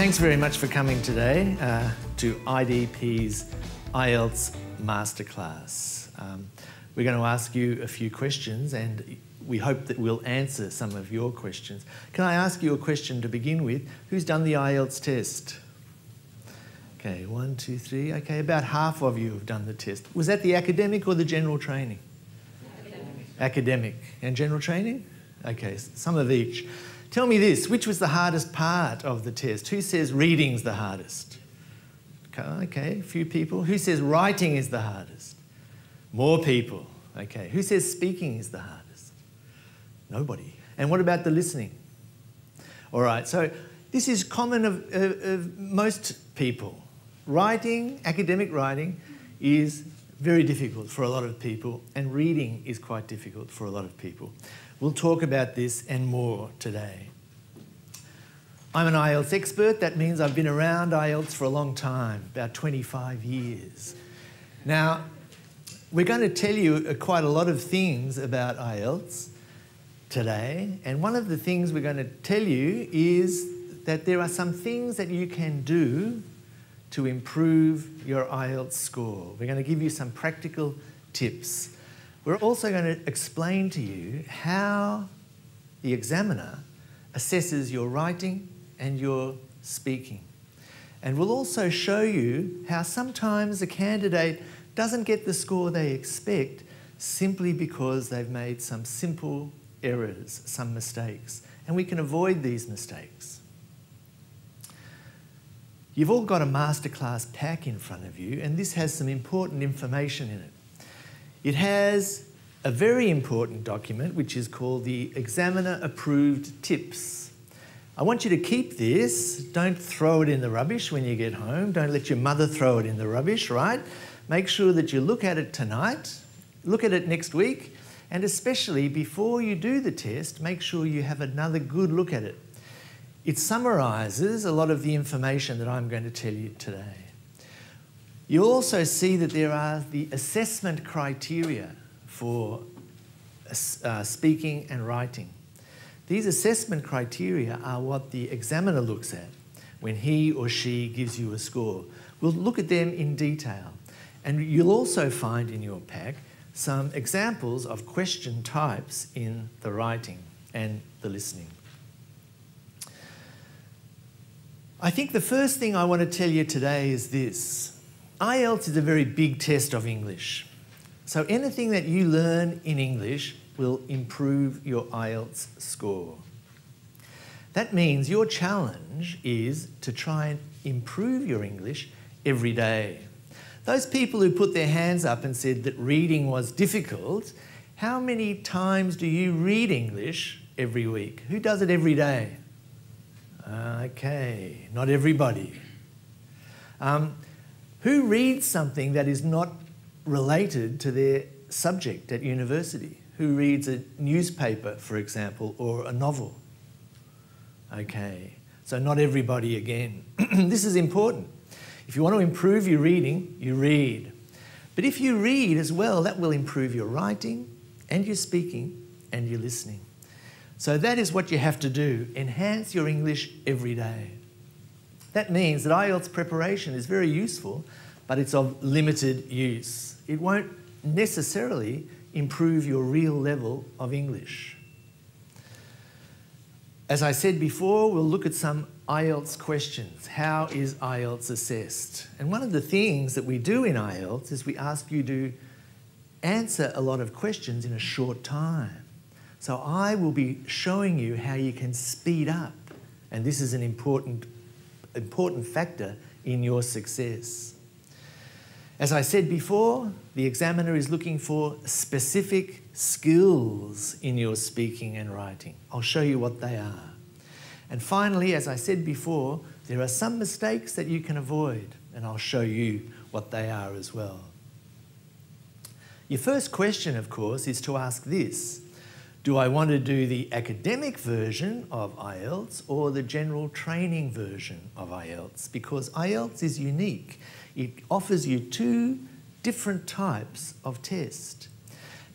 Thanks very much for coming today to IDP's IELTS Masterclass. We're going to ask you a few questions and we hope that we'll answer some of your questions. Can I ask you a question to begin with? Who's done the IELTS test? Okay, 1, 2, 3. Okay, about half of you have done the test. Was that the academic or the general training? Academic. Academic. And general training? Okay, some of each. Tell me this, which was the hardest part of the test? Who says reading's the hardest? Okay, a few people. Who says writing is the hardest? More people. Okay, who says speaking is the hardest? Nobody. And what about the listening? All right, so this is common of most people. Writing, academic writing, is very difficult for a lot of people, and reading is quite difficult for a lot of people. We'll talk about this and more today. I'm an IELTS expert. That means I've been around IELTS for a long time, about 25 years. Now, we're going to tell you quite a lot of things about IELTS today, and one of the things we're going to tell you is that there are some things that you can do to improve your IELTS score. We're going to give you some practical tips. We're also going to explain to you how the examiner assesses your writing and your speaking. And we'll also show you how sometimes a candidate doesn't get the score they expect simply because they've made some simple errors, some mistakes. And we can avoid these mistakes. You've all got a masterclass pack in front of you, and this has some important information in it. It has a very important document which is called the Examiner Approved Tips. I want you to keep this. Don't throw it in the rubbish when you get home. Don't let your mother throw it in the rubbish, right? Make sure that you look at it tonight, look at it next week, and especially before you do the test, make sure you have another good look at it. It summarises a lot of the information that I'm going to tell you today. You'll also see that there are the assessment criteria for speaking and writing. These assessment criteria are what the examiner looks at when he or she gives you a score. We'll look at them in detail. And you'll also find in your pack some examples of question types in the writing and the listening. I think the first thing I want to tell you today is this. IELTS is a very big test of English. So anything that you learn in English will improve your IELTS score. That means your challenge is to try and improve your English every day. Those people who put their hands up and said that reading was difficult, how many times do you read English every week? Who does it every day? Okay, not everybody. Who reads something that is not related to their subject at university? Who reads a newspaper, for example, or a novel? Okay, so not everybody again. This is important. If you want to improve your reading, you read. But if you read as well, that will improve your writing and your speaking and your listening. So that is what you have to do. Enhance your English every day. That means that IELTS preparation is very useful, but it's of limited use. It won't necessarily improve your real level of English. As I said before, we'll look at some IELTS questions. How is IELTS assessed? And one of the things that we do in IELTS is we ask you to answer a lot of questions in a short time. So I will be showing you how you can speed up, and this is an important factor in your success. As I said before, the examiner is looking for specific skills in your speaking and writing. I'll show you what they are. And finally, as I said before, there are some mistakes that you can avoid, and I'll show you what they are as well. Your first question, of course, is to ask this. Do I want to do the academic version of IELTS or the general training version of IELTS? Because IELTS is unique. It offers you two different types of test.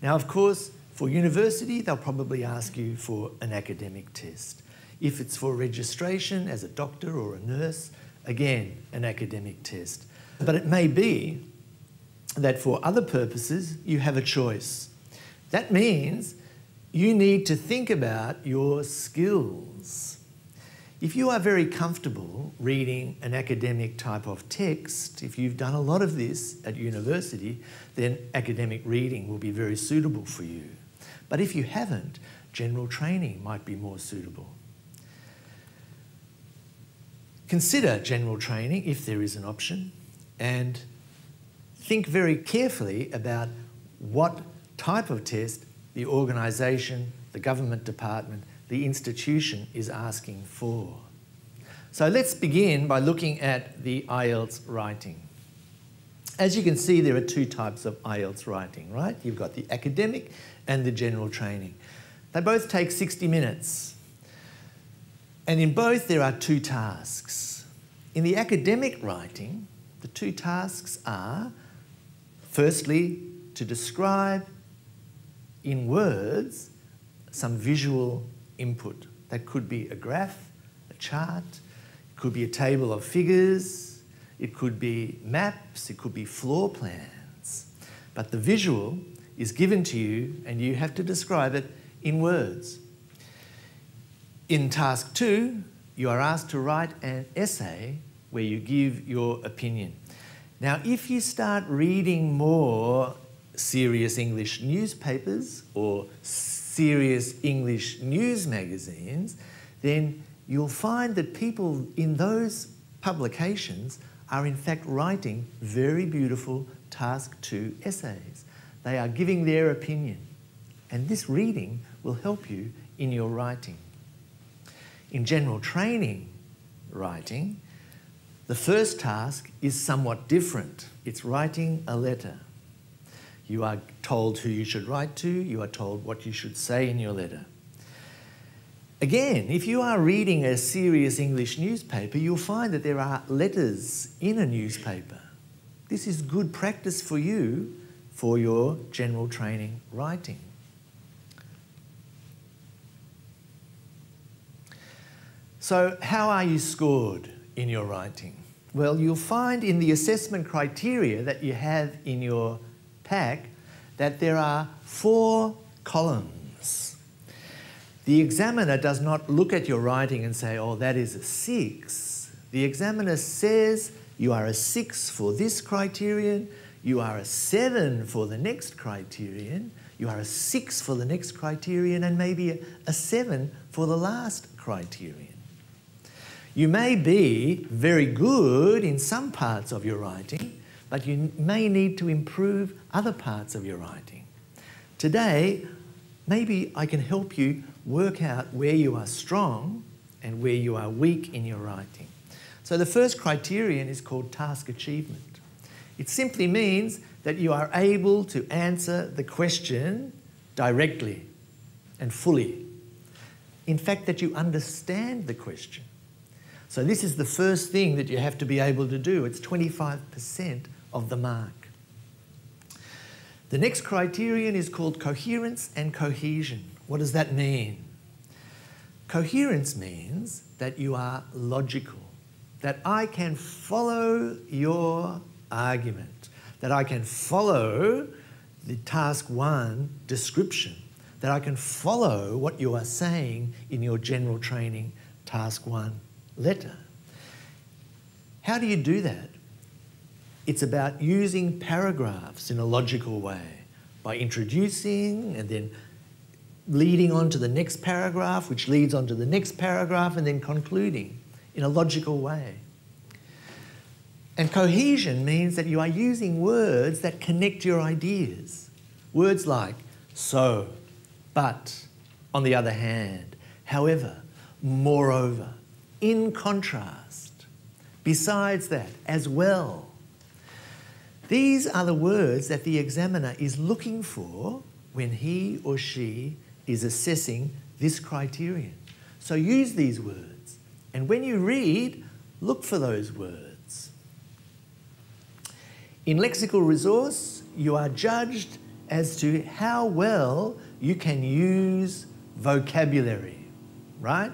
Now, of course, for university, they'll probably ask you for an academic test. If it's for registration as a doctor or a nurse, again, an academic test. But it may be that for other purposes, you have a choice. That means you need to think about your skills. If you are very comfortable reading an academic type of text, if you've done a lot of this at university, then academic reading will be very suitable for you. But if you haven't, general training might be more suitable. Consider general training if there is an option, and think very carefully about what type of test the organisation, the government department, the institution is asking for. So let's begin by looking at the IELTS writing. As you can see, there are two types of IELTS writing, right? You've got the academic and the general training. They both take 60 minutes. And in both, there are two tasks. In the academic writing, the two tasks are, firstly, to describe in words some visual input. That could be a graph, a chart, it could be a table of figures, it could be maps, it could be floor plans. But the visual is given to you and you have to describe it in words. In task 2, you are asked to write an essay where you give your opinion. Now, if you start reading more serious English newspapers or serious English news magazines, then you'll find that people in those publications are in fact writing very beautiful task 2 essays. They are giving their opinion, and this reading will help you in your writing. In general training writing, the first task is somewhat different. It's writing a letter. You are told who you should write to, you are told what you should say in your letter. Again, if you are reading a serious English newspaper, you'll find that there are letters in a newspaper. This is good practice for you for your general training writing. So, how are you scored in your writing? Well, you'll find in the assessment criteria that you have in your pack that there are 4 columns. The examiner does not look at your writing and say, oh, that is a 6. The examiner says you are a 6 for this criterion, you are a 7 for the next criterion, you are a 6 for the next criterion, and maybe a 7 for the last criterion. You may be very good in some parts of your writing, but you may need to improve other parts of your writing. Today, maybe I can help you work out where you are strong and where you are weak in your writing. So the first criterion is called task achievement. It simply means that you are able to answer the question directly and fully. In fact, that you understand the question. So this is the first thing that you have to be able to do. It's 25% of the mark. The next criterion is called coherence and cohesion. What does that mean? Coherence means that you are logical, that I can follow your argument, that I can follow the task 1 description, that I can follow what you are saying in your general training task 1 letter. How do you do that? It's about using paragraphs in a logical way by introducing and then leading on to the next paragraph, which leads on to the next paragraph, and then concluding in a logical way. And cohesion means that you are using words that connect your ideas. Words like so, but, on the other hand, however, moreover, in contrast, besides that, as well. These are the words that the examiner is looking for when he or she is assessing this criterion. So use these words, and when you read, look for those words. In lexical resource, you are judged as to how well you can use vocabulary, right?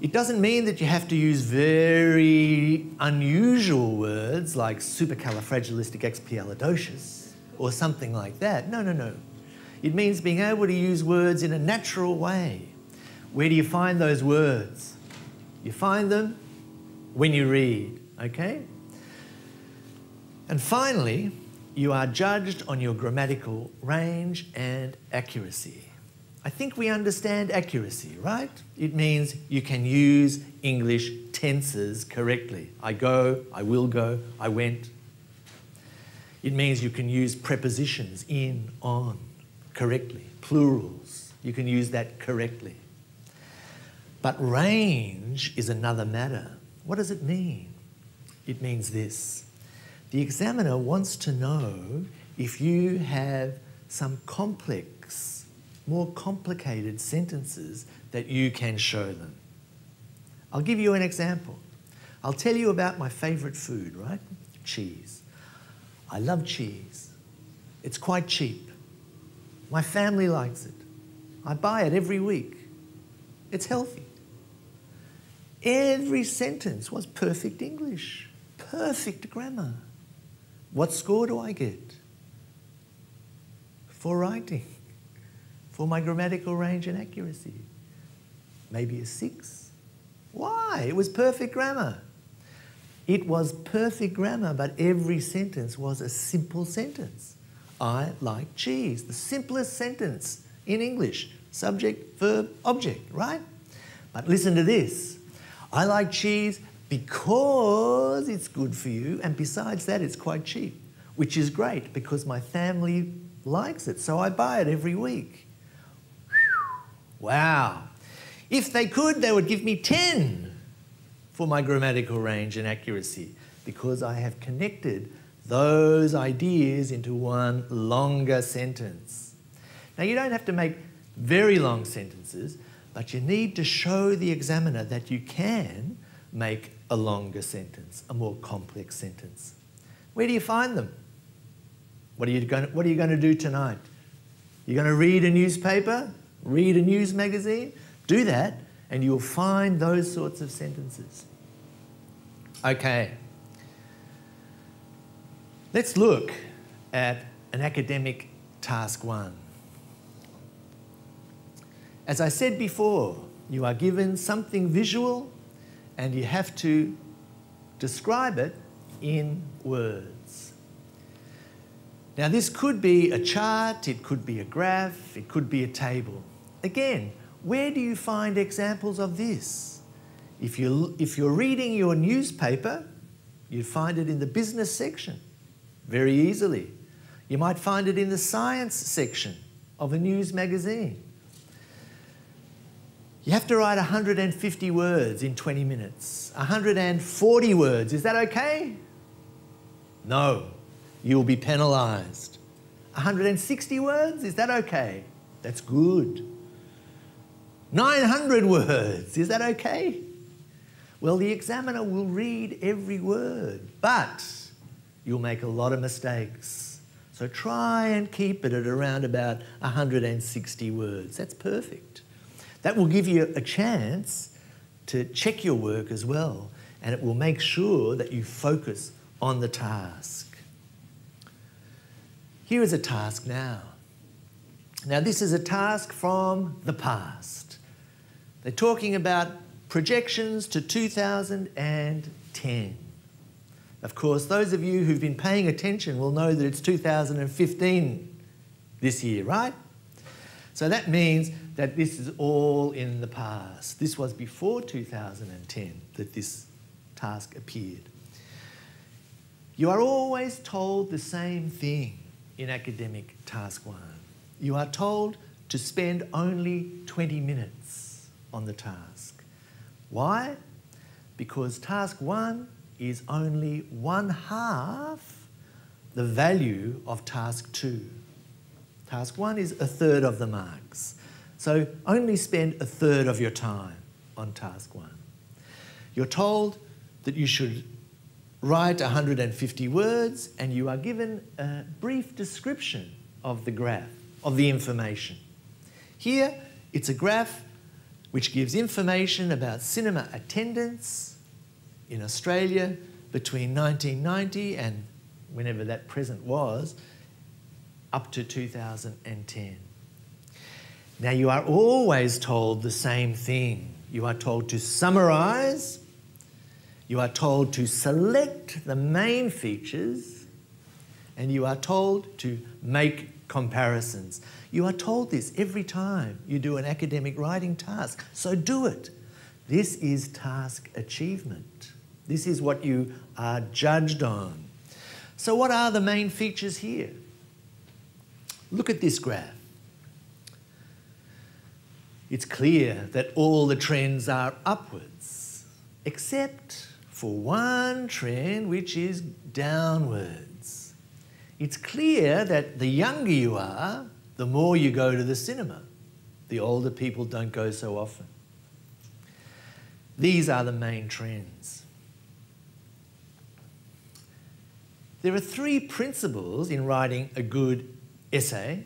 It doesn't mean that you have to use very unusual words like supercalifragilisticexpialidocious or something like that. No, no, no. It means being able to use words in a natural way. Where do you find those words? You find them when you read, okay? And finally, you are judged on your grammatical range and accuracy. I think we understand accuracy, right? It means you can use English tenses correctly. I go, I will go, I went. It means you can use prepositions in, on correctly, plurals. You can use that correctly. But range is another matter. What does it mean? It means this. The examiner wants to know if you have some complex, more complicated sentences that you can show them. I'll give you an example. I'll tell you about my favourite food, right? Cheese. I love cheese. It's quite cheap. My family likes it. I buy it every week. It's healthy. Every sentence was perfect English, perfect grammar. What score do I get? For writing, for my grammatical range and accuracy. Maybe a 6. Why? It was perfect grammar. It was perfect grammar, but every sentence was a simple sentence. I like cheese, the simplest sentence in English. Subject, verb, object, right? But listen to this. I like cheese because it's good for you, and besides that, it's quite cheap, which is great because my family likes it, so I buy it every week. Wow. If they could, they would give me 10 for my grammatical range and accuracy because I have connected those ideas into one longer sentence. Now, you don't have to make very long sentences, but you need to show the examiner that you can make a longer sentence, a more complex sentence. Where do you find them? What are you going to do tonight? You're going to read a newspaper? Read a news magazine? Do that and you'll find those sorts of sentences. Okay. Let's look at an academic task 1. As I said before, you are given something visual and you have to describe it in words. Now, this could be a chart, it could be a graph, it could be a table. Again, where do you find examples of this? If you're reading your newspaper, you'd find it in the business section very easily. You might find it in the science section of a news magazine. You have to write 150 words in 20 minutes. 140 words, is that okay? No, you'll be penalised. 160 words, is that okay? That's good. 900 words, is that okay? Well, the examiner will read every word, but you'll make a lot of mistakes. So try and keep it at around about 160 words. That's perfect. That will give you a chance to check your work as well, and it will make sure that you focus on the task. Here is a task now. Now, this is a task from the past. They're talking about projections to 2010. Of course, those of you who've been paying attention will know that it's 2015 this year, right? So that means that this is all in the past. This was before 2010 that this task appeared. You are always told the same thing in academic task 1. You are told to spend only 20 minutes on the task. Why? Because task 1 is only 1/2 the value of task 2. Task 1 is 1/3 of the marks. So only spend 1/3 of your time on task 1. You're told that you should write 150 words and you are given a brief description of the graph, of the information. Here, it's a graph which gives information about cinema attendance in Australia between 1990 and whenever that present was, up to 2010. Now, you are always told the same thing. You are told to summarise, you are told to select the main features, and you are told to make comparisons. You are told this every time you do an academic writing task, so do it. This is task achievement. This is what you are judged on. So what are the main features here? Look at this graph. It's clear that all the trends are upwards, except for one trend which is downwards. It's clear that the younger you are, the more you go to the cinema. The older people don't go so often. These are the main trends. There are three principles in writing a good essay,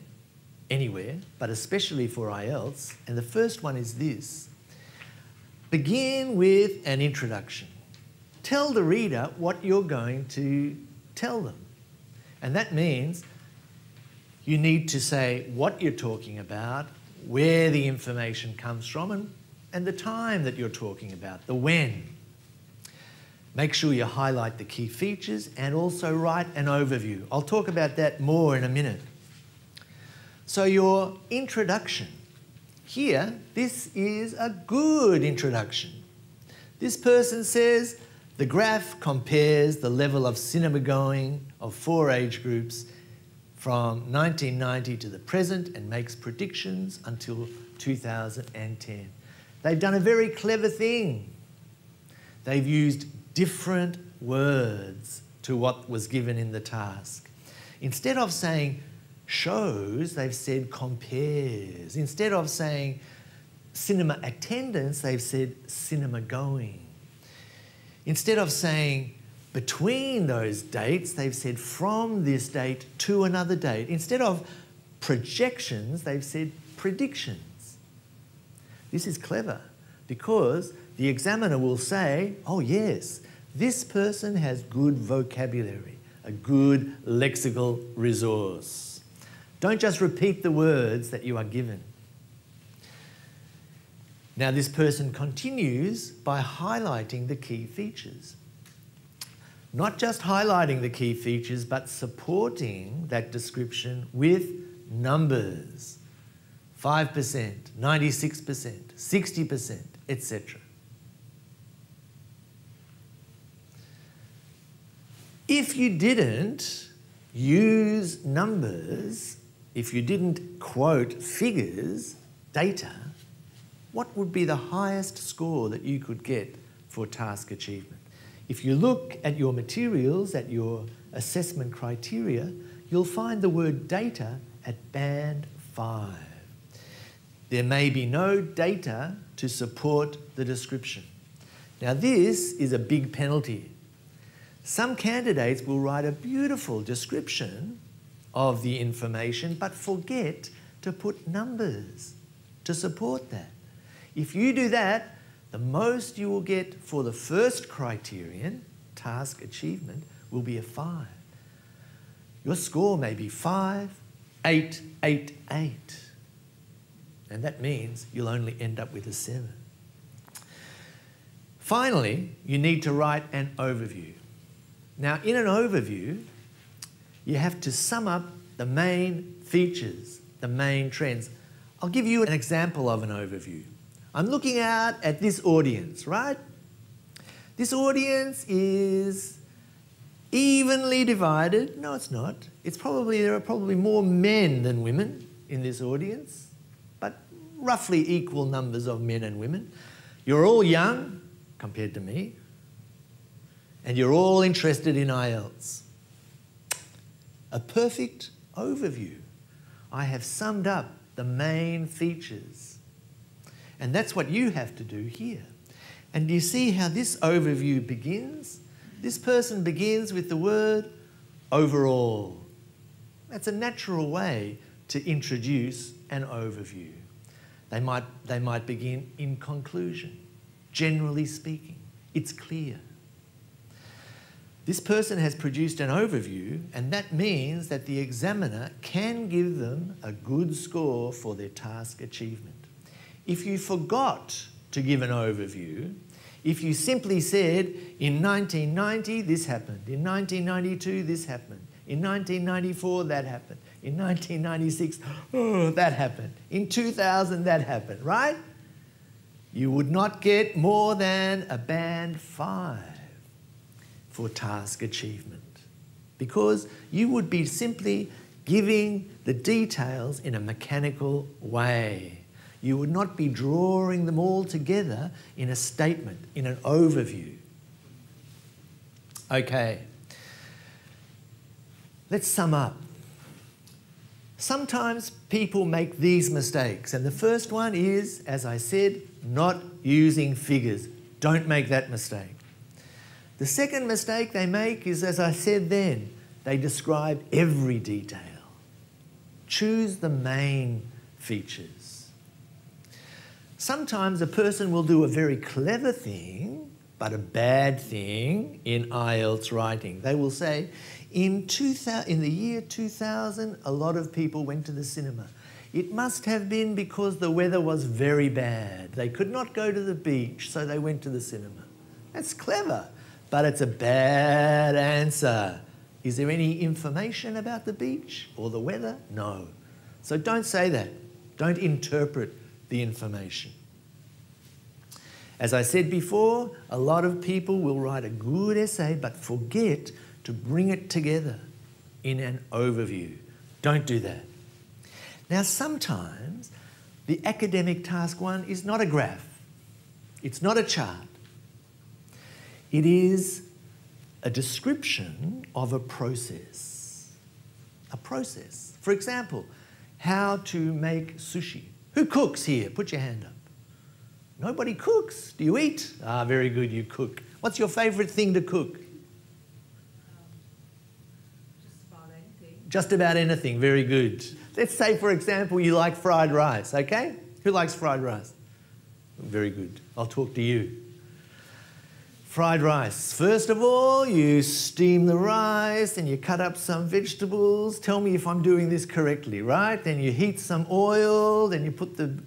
anywhere, but especially for IELTS, and the first one is this. Begin with an introduction. Tell the reader what you're going to tell them. And that means you need to say what you're talking about, where the information comes from, and the time that you're talking about, the when. Make sure you highlight the key features and also write an overview. I'll talk about that more in a minute. So your introduction. Here, this is a good introduction. This person says the graph compares the level of cinema going of 4 age groups from 1990 to the present and makes predictions until 2010. They've done a very clever thing. They've used different words to what was given in the task. Instead of saying shows, they've said compares. Instead of saying cinema attendance, they've said cinema going. Instead of saying between those dates, they've said from this date to another date. Instead of projections, they've said predictions. This is clever because the examiner will say, oh yes, this person has good vocabulary, a good lexical resource. Don't just repeat the words that you are given. Now this person continues by highlighting the key features. Not just highlighting the key features, but supporting that description with numbers. 5%, 96%, 60%, etc. If you didn't use numbers, if you didn't quote figures, data, what would be the highest score that you could get for task achievement? If you look at your materials, at your assessment criteria, you'll find the word data at band 5. There may be no data to support the description. Now this is a big penalty. Some candidates will write a beautiful description of the information but forget to put numbers to support that. If you do that, the most you will get for the first criterion, task achievement, will be a 5. Your score may be 5, 8, 8, 8. And that means you'll only end up with a 7. Finally, you need to write an overview. Now, in an overview, you have to sum up the main features, the main trends. I'll give you an example of an overview. I'm looking out at this audience, right? This audience is evenly divided. No, it's not. There are probably more men than women in this audience, but roughly equal numbers of men and women. You're all young compared to me, and you're all interested in IELTS. A perfect overview. I have summed up the main features. And that's what you have to do here. And do you see how this overview begins? This person begins with the word overall. That's a natural way to introduce an overview. They might begin in conclusion. Generally speaking, it's clear. This person has produced an overview, and that means that the examiner can give them a good score for their task achievement. If you forgot to give an overview, if you simply said, in 1990 this happened, in 1992 this happened, in 1994 that happened, in 1996 that happened, in 2000 that happened, right? You would not get more than a band 5 for task achievement, because you would be simply giving the details in a mechanical way. You would not be drawing them all together in a statement, in an overview. Okay, let's sum up. Sometimes people make these mistakes, and the first one is, as I said, not using figures. Don't make that mistake. The second mistake they make is, as I said then, they describe every detail. Choose the main features. Sometimes a person will do a very clever thing, but a bad thing in IELTS writing. They will say, in the year 2000, a lot of people went to the cinema. It must have been because the weather was very bad. They could not go to the beach, so they went to the cinema. That's clever, but it's a bad answer. Is there any information about the beach or the weather? No. So don't say that. Don't interpret the information. As I said before, a lot of people will write a good essay but forget to bring it together in an overview. Don't do that. Now, sometimes the academic task 1 is not a graph. It's not a chart. It is a description of a process. A process. For example, how to make sushi. Who cooks here? Put your hand up. Nobody cooks. Do you eat? Ah, very good, you cook. What's your favourite thing to cook? Just about anything. Just about anything, very good. Let's say, for example, you like fried rice, okay? Who likes fried rice? Very good. I'll talk to you. Fried rice. First of all, you steam the rice and you cut up some vegetables. Tell me if I'm doing this correctly, right? Then you heat some oil, then you put the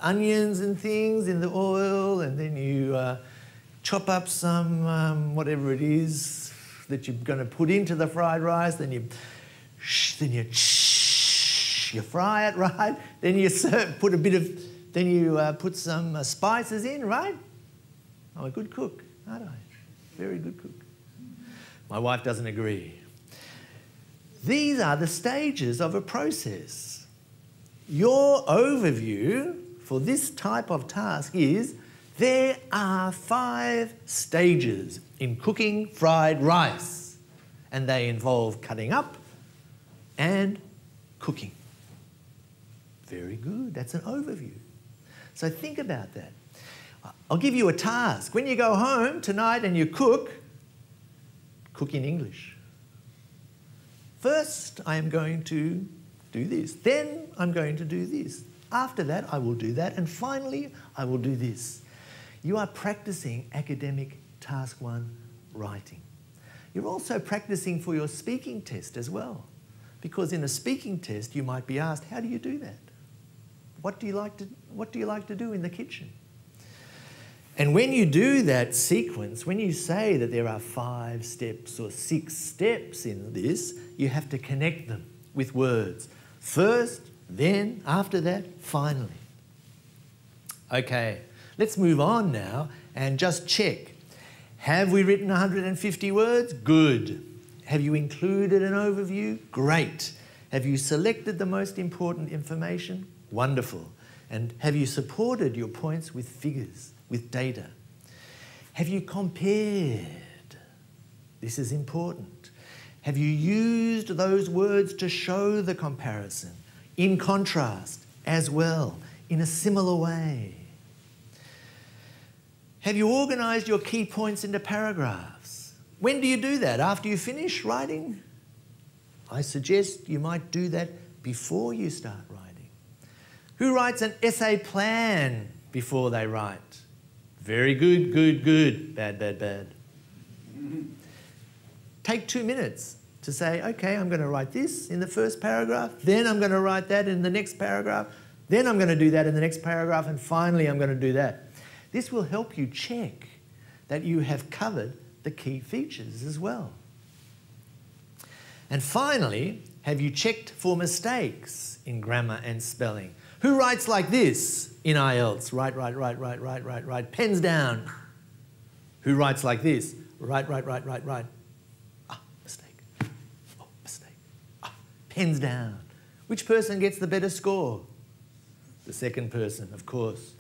onions and things in the oil, and then you chop up some whatever it is that you're going to put into the fried rice. Then you fry it, right? Then you put some spices in, right? I'm a good cook, aren't I? Very good cook. My wife doesn't agree. These are the stages of a process. Your overview for this type of task is there are 5 stages in cooking fried rice, and they involve cutting up and cooking. Very good. That's an overview. So think about that. I'll give you a task. When you go home tonight and you cook in English. First, I am going to do this. Then I'm going to do this. After that, I will do that. And finally, I will do this. You are practicing academic task 1 writing. You're also practicing for your speaking test as well. Because in a speaking test, you might be asked, how do you do that? What do you like to do in the kitchen? And when you do that sequence, when you say that there are 5 steps or 6 steps in this, you have to connect them with words. First, then, after that, finally. Okay, let's move on now and just check. Have we written 150 words? Good. Have you included an overview? Great. Have you selected the most important information? Wonderful. And have you supported your points with figures, with data? Have you compared? This is important. Have you used those words to show the comparison, in contrast as well, in a similar way? Have you organised your key points into paragraphs? When do you do that? After you finish writing? I suggest you might do that before you start writing. Who writes an essay plan before they write? Very good, good, good, bad, bad, bad. Take 2 minutes to say, okay, I'm going to write this in the first paragraph, then I'm going to write that in the next paragraph, then I'm going to do that in the next paragraph, and finally I'm going to do that. This will help you check that you have covered the key features as well. And finally, have you checked for mistakes in grammar and spelling? Who writes like this in IELTS? Write, pens down. Who writes like this? Write. Ah, mistake. Oh, mistake. Ah, pens down. Which person gets the better score? The second person, of course.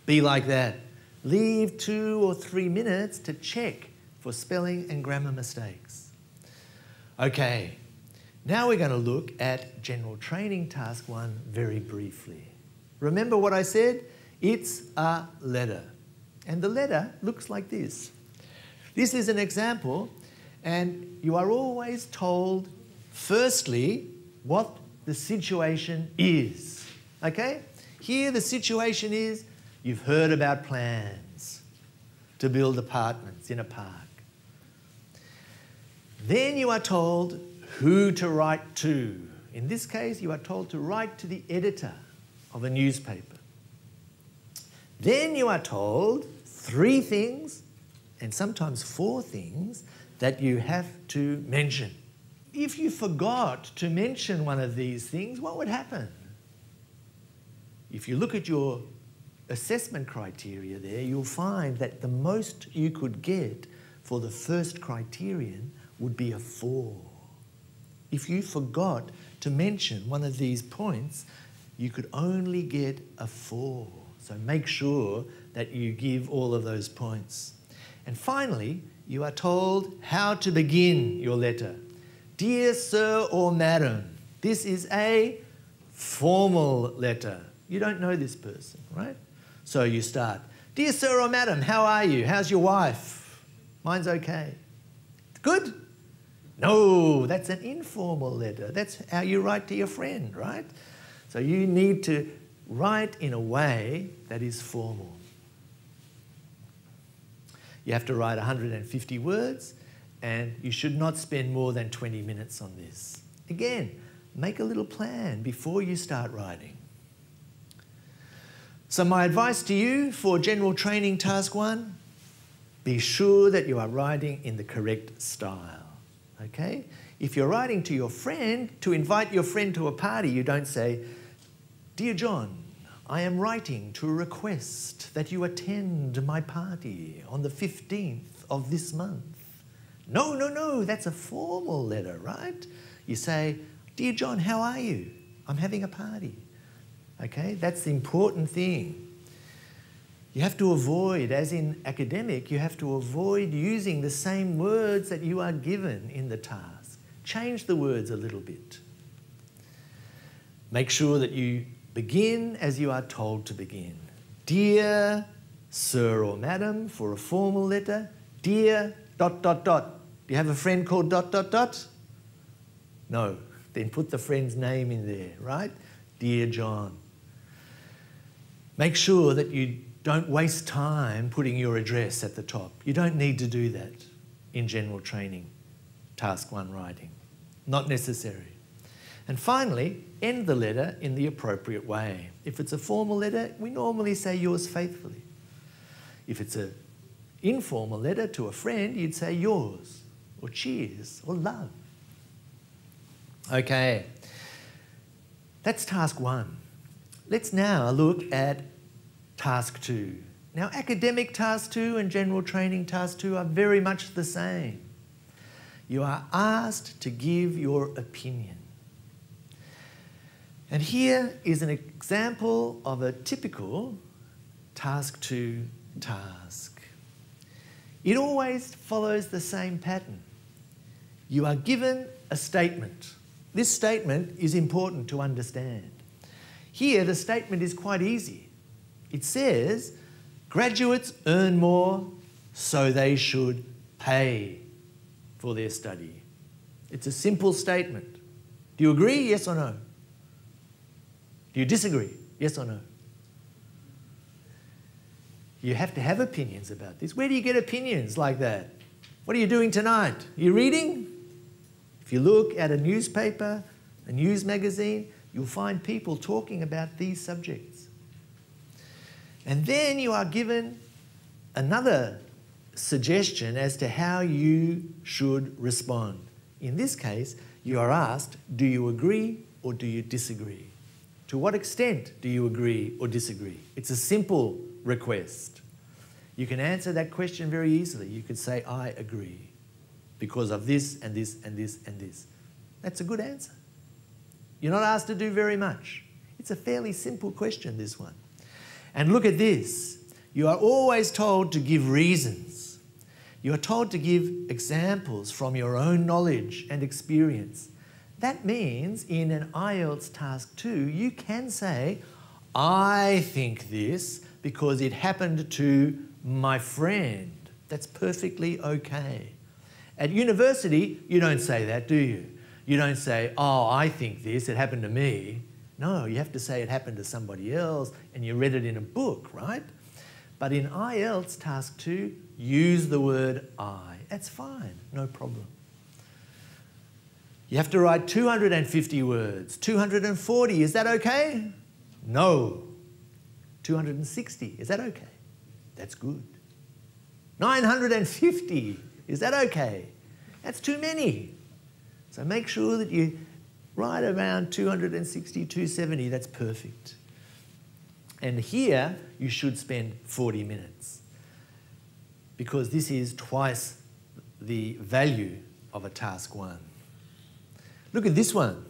Be like that. Leave 2 or 3 minutes to check for spelling and grammar mistakes. Okay, now we're going to look at General Training Task 1 very briefly. Remember what I said? It's a letter. And the letter looks like this. This is an example, and you are always told, firstly, what the situation is. Okay? Here the situation is, you've heard about plans to build apartments in a park. Then you are told who to write to. In this case, you are told to write to the editor of a newspaper. Then you are told 3 things, and sometimes 4 things, that you have to mention. If you forgot to mention one of these things, what would happen? If you look at your assessment criteria there, you'll find that the most you could get for the first criterion would be a 4. If you forgot to mention one of these points, you could only get a 4. So make sure that you give all of those points. And finally, you are told how to begin your letter. Dear Sir or Madam, this is a formal letter. You don't know this person, right? So you start, Dear Sir or Madam, how are you? How's your wife? Mine's okay. Good? No, that's an informal letter. That's how you write to your friend, right? So you need to write in a way that is formal. You have to write 150 words, and you should not spend more than 20 minutes on this. Again, make a little plan before you start writing. So my advice to you for General Training Task 1, be sure that you are writing in the correct style, okay? If you're writing to your friend, to invite your friend to a party, you don't say, Dear John, I am writing to request that you attend my party on the 15th of this month. No, that's a formal letter, right? You say, Dear John, how are you? I'm having a party. Okay, that's the important thing. You have to avoid, as in academic, you have to avoid using the same words that you are given in the task. Change the words a little bit. Make sure that you begin as you are told to begin. Dear Sir or Madam for a formal letter. Dear ... Do you have a friend called ... No. Then put the friend's name in there, right? Dear John. Make sure that you don't waste time putting your address at the top. You don't need to do that in General Training Task 1 writing. Not necessary. And finally, end the letter in the appropriate way. If it's a formal letter, we normally say yours faithfully. If it's an informal letter to a friend, you'd say yours, or cheers, or love. Okay, that's Task 1. Let's now look at Task 2. Now, academic Task 2 and General Training Task 2 are very much the same. You are asked to give your opinion. And here is an example of a typical Task 2 task. It always follows the same pattern. You are given a statement. This statement is important to understand. Here, the statement is quite easy. It says, graduates earn more, so they should pay for their study. It's a simple statement. Do you agree, yes or no? Do you disagree? Yes or no? You have to have opinions about this. Where do you get opinions like that? What are you doing tonight? Are you reading? If you look at a newspaper, a news magazine, you'll find people talking about these subjects. And then you are given another suggestion as to how you should respond. In this case, you are asked, do you agree or do you disagree? To what extent do you agree or disagree? It's a simple request. You can answer that question very easily. You could say, I agree, because of this and this and this and this. That's a good answer. You're not asked to do very much. It's a fairly simple question, this one. And look at this. You are always told to give reasons. You are told to give examples from your own knowledge and experience. That means in an IELTS Task 2, you can say, I think this because it happened to my friend. That's perfectly okay. At university, you don't say that, do you? You don't say, oh, I think this, it happened to me. No, you have to say it happened to somebody else and you read it in a book, right? But in IELTS Task 2, use the word I. That's fine, no problem. You have to write 250 words. 240, is that okay? No. 260, is that okay? That's good. 950, is that okay? That's too many. So make sure that you write around 260, 270, that's perfect. And here you should spend 40 minutes because this is twice the value of a Task 1. Look at this one.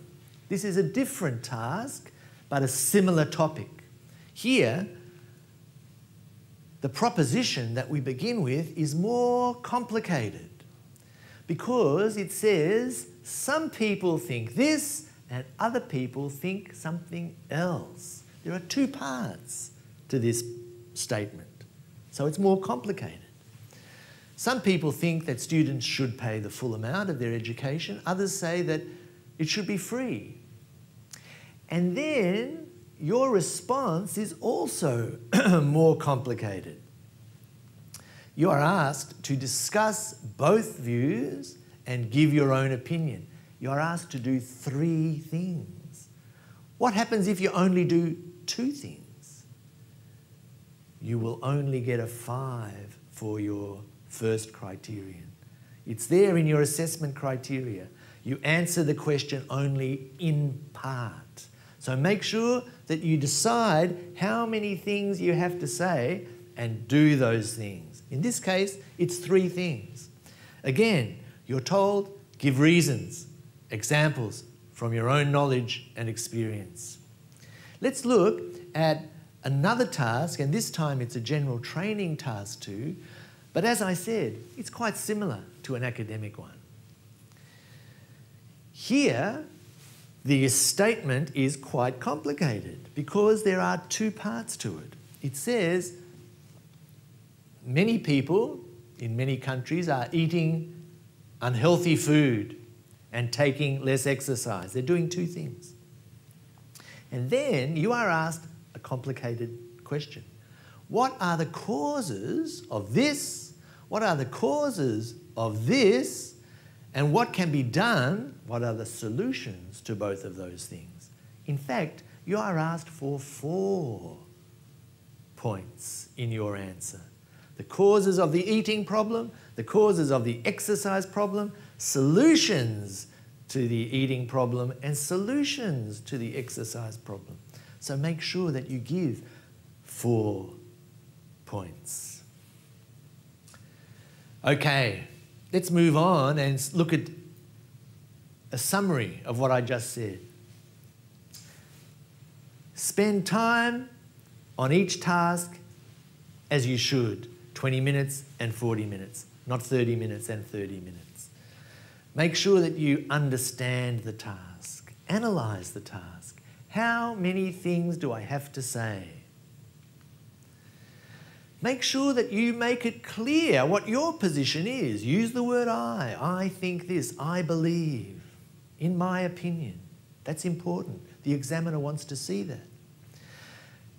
This is a different task, but a similar topic. Here, the proposition that we begin with is more complicated because it says some people think this and other people think something else. There are two parts to this statement, so it's more complicated. Some people think that students should pay the full amount of their education. Others say that it should be free. And then your response is also more complicated. You are asked to discuss both views and give your own opinion. You are asked to do 3 things. What happens if you only do 2 things? You will only get a 5 for your first criterion. It's there in your assessment criteria. You answer the question only in part. So make sure that you decide how many things you have to say and do those things. In this case, it's 3 things. Again, you're told, give reasons, examples from your own knowledge and experience. Let's look at another task, and this time it's a general training task too, but as I said, it's quite similar to an academic one. Here, the statement is quite complicated because there are 2 parts to it. It says, many people in many countries are eating unhealthy food and taking less exercise. They're doing 2 things. And then you are asked a complicated question. What are the causes of this? What are the causes of this? And what can be done? What are the solutions to both of those things? In fact, you are asked for 4 points in your answer. The causes of the eating problem, the causes of the exercise problem, solutions to the eating problem, and solutions to the exercise problem. So make sure that you give 4 points. Okay, let's move on and look at a summary of what I just said. Spend time on each task as you should, 20 minutes and 40 minutes, not 30 minutes and 30 minutes. Make sure that you understand the task, analyse the task. How many things do I have to say? Make sure that you make it clear what your position is. Use the word I think this, I believe, in my opinion. That's important. The examiner wants to see that.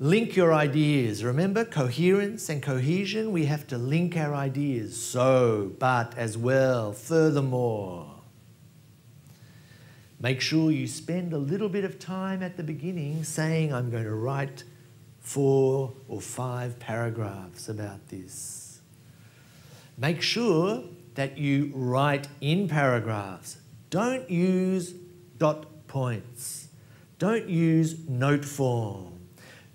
Link your ideas. Remember, coherence and cohesion, we have to link our ideas. So, but, as well, furthermore. Make sure you spend a little bit of time at the beginning saying, I'm going to write 4 or 5 paragraphs about this. Make sure that you write in paragraphs. Don't use dot points. Don't use note form.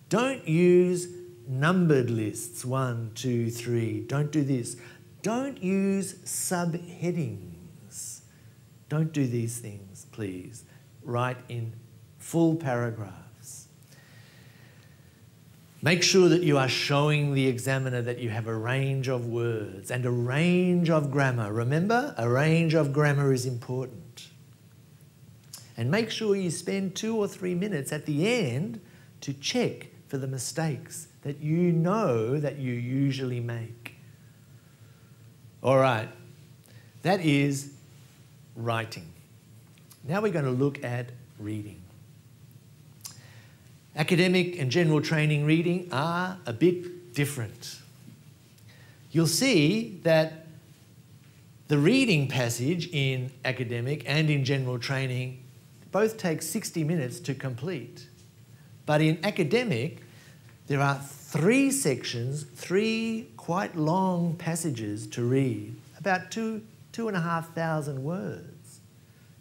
Don't use numbered lists, 1, 2, 3. Don't do this. Don't use subheadings. Don't do these things, please. Write in full paragraphs. Make sure that you are showing the examiner that you have a range of words and a range of grammar. Remember, a range of grammar is important. And make sure you spend 2 or 3 minutes at the end to check for the mistakes that you know that you usually make. All right, that is writing. Now we're going to look at reading. Academic and general training reading are a bit different. You'll see that the reading passage in academic and in general training both take 60 minutes to complete. But in academic, there are 3 sections, 3 quite long passages to read, about 2,500 words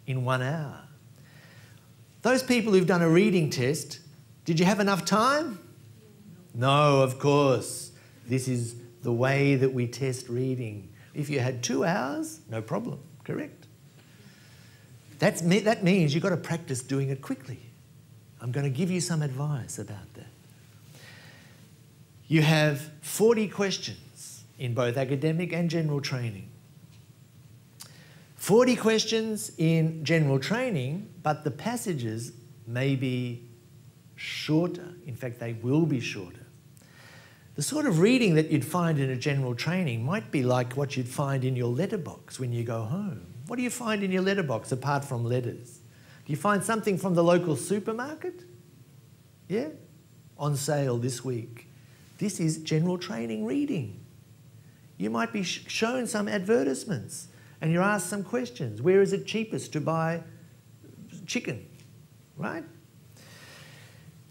in 1 hour. Those people who've done a reading test, did you have enough time? No, of course. This is the way that we test reading. If you had 2 hours, no problem, correct? That means you've got to practice doing it quickly. I'm going to give you some advice about that. You have 40 questions in both academic and general training. 40 questions in general training, but the passages may be shorter. In fact, they will be shorter. The sort of reading that you'd find in a general training might be like what you'd find in your letterbox when you go home. What do you find in your letterbox apart from letters? Do you find something from the local supermarket? Yeah? On sale this week. This is general training reading. You might be shown some advertisements and you're asked some questions. Where is it cheapest to buy chicken? Right?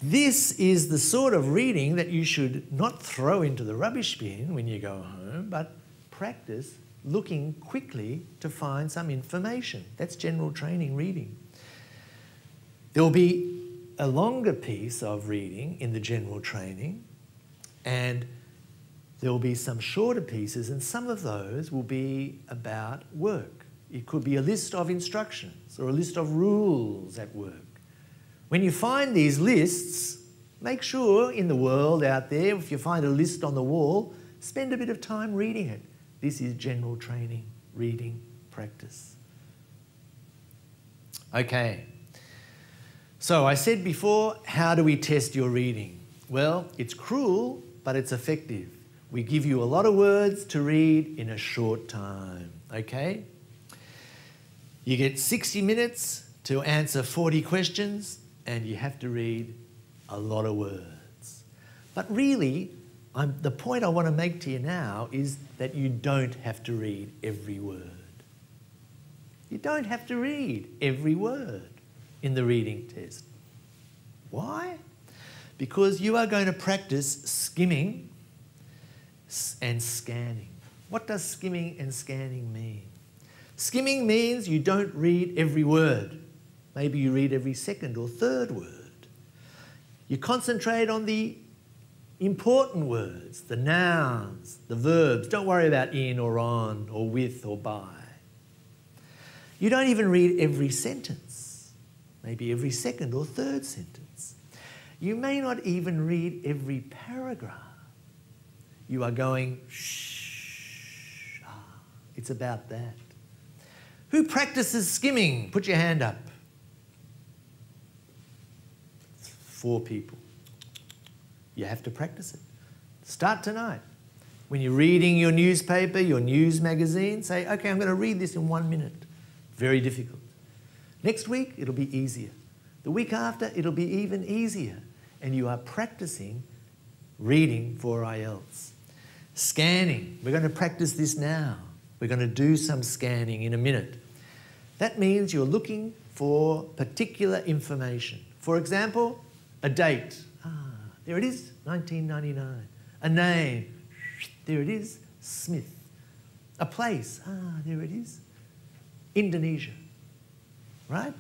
This is the sort of reading that you should not throw into the rubbish bin when you go home, but practice looking quickly to find some information. That's general training reading. There will be a longer piece of reading in the general training, and there will be some shorter pieces, and some of those will be about work. It could be a list of instructions or a list of rules at work. When you find these lists, make sure in the world out there, if you find a list on the wall, spend a bit of time reading it. This is general training, reading, practice. Okay. So I said before, how do we test your reading? Well, it's cruel, but it's effective. We give you a lot of words to read in a short time, okay? You get 60 minutes to answer 40 questions, and you have to read a lot of words. But really, the point I want to make to you now is that you don't have to read every word. You don't have to read every word in the reading test. Why? Because you are going to practice skimming and scanning. What does skimming and scanning mean? Skimming means you don't read every word. Maybe you read every second or third word. You concentrate on the important words, the nouns, the verbs. Don't worry about in or on or with or by. You don't even read every sentence, maybe every second or third sentence. You may not even read every paragraph. You are going, shh, it's about that. Who practices skimming? Put your hand up. 4 people. You have to practice it. Start tonight. When you're reading your newspaper, your news magazine, say, okay, I'm going to read this in 1 minute. Very difficult. Next week, it'll be easier. The week after, it'll be even easier. and you are practicing reading for IELTS. Scanning. We're going to practice this now. We're going to do some scanning in a minute. That means you're looking for particular information. For example, a date. There it is, 1999. A name. There it is, Smith. A place. There it is, Indonesia. Right?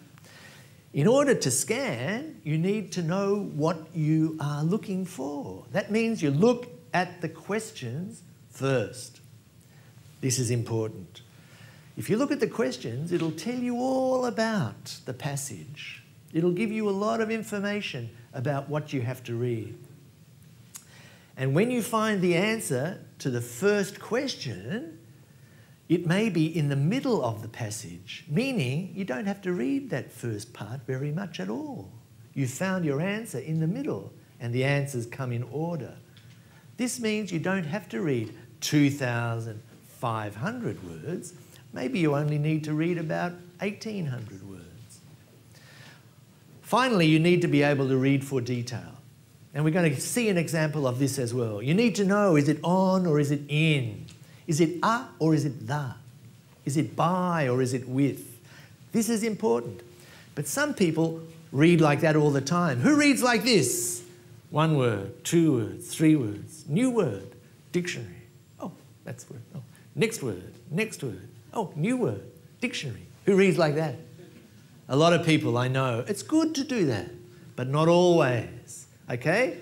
In order to scan, you need to know what you are looking for. That means you look at the questions first. This is important. If you look at the questions, it'll tell you all about the passage. It'll give you a lot of information about what you have to read. And when you find the answer to the first question, it may be in the middle of the passage, meaning you don't have to read that first part very much at all. You found your answer in the middle, and the answers come in order. This means you don't have to read 2,500 words. Maybe you only need to read about 1,800 words. Finally, you need to be able to read for detail. And we're going to see an example of this as well. You need to know, is it on or is it in? Is it a or is it the? Is it by or is it with? This is important. But some people read like that all the time. Who reads like this? 1 word, 2 words, 3 words. New word, dictionary. Oh, that's word. Oh, next word, next word. Oh, new word, dictionary. Who reads like that? A lot of people, I know. It's good to do that, but not always. Okay?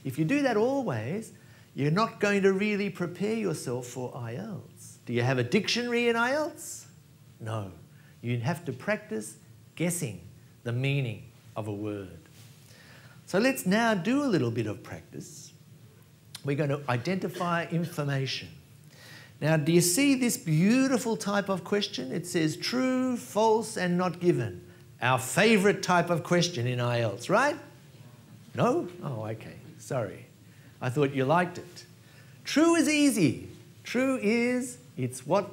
If you do that always, you're not going to really prepare yourself for IELTS. Do you have a dictionary in IELTS? No. You have to practice guessing the meaning of a word. So let's now do a little bit of practice. We're going to identify information. Now, do you see this beautiful type of question? It says true, false, and not given. Our favourite type of question in IELTS, right? No? Oh, okay. Sorry. I thought you liked it. True is easy. True is, it's what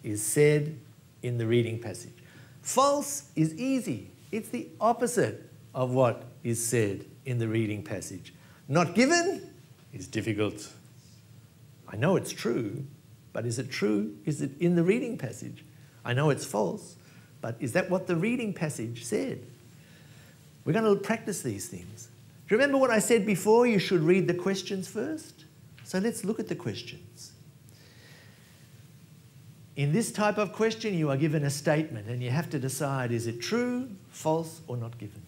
is said in the reading passage. False is easy. It's the opposite of what is said in the reading passage. Not given is difficult. I know it's true, but is it true? Is it in the reading passage? I know it's false, but is that what the reading passage said? We're going to practice these things. Do you remember what I said before? You should read the questions first. So let's look at the questions. In this type of question, you are given a statement and you have to decide, is it true, false, or not given?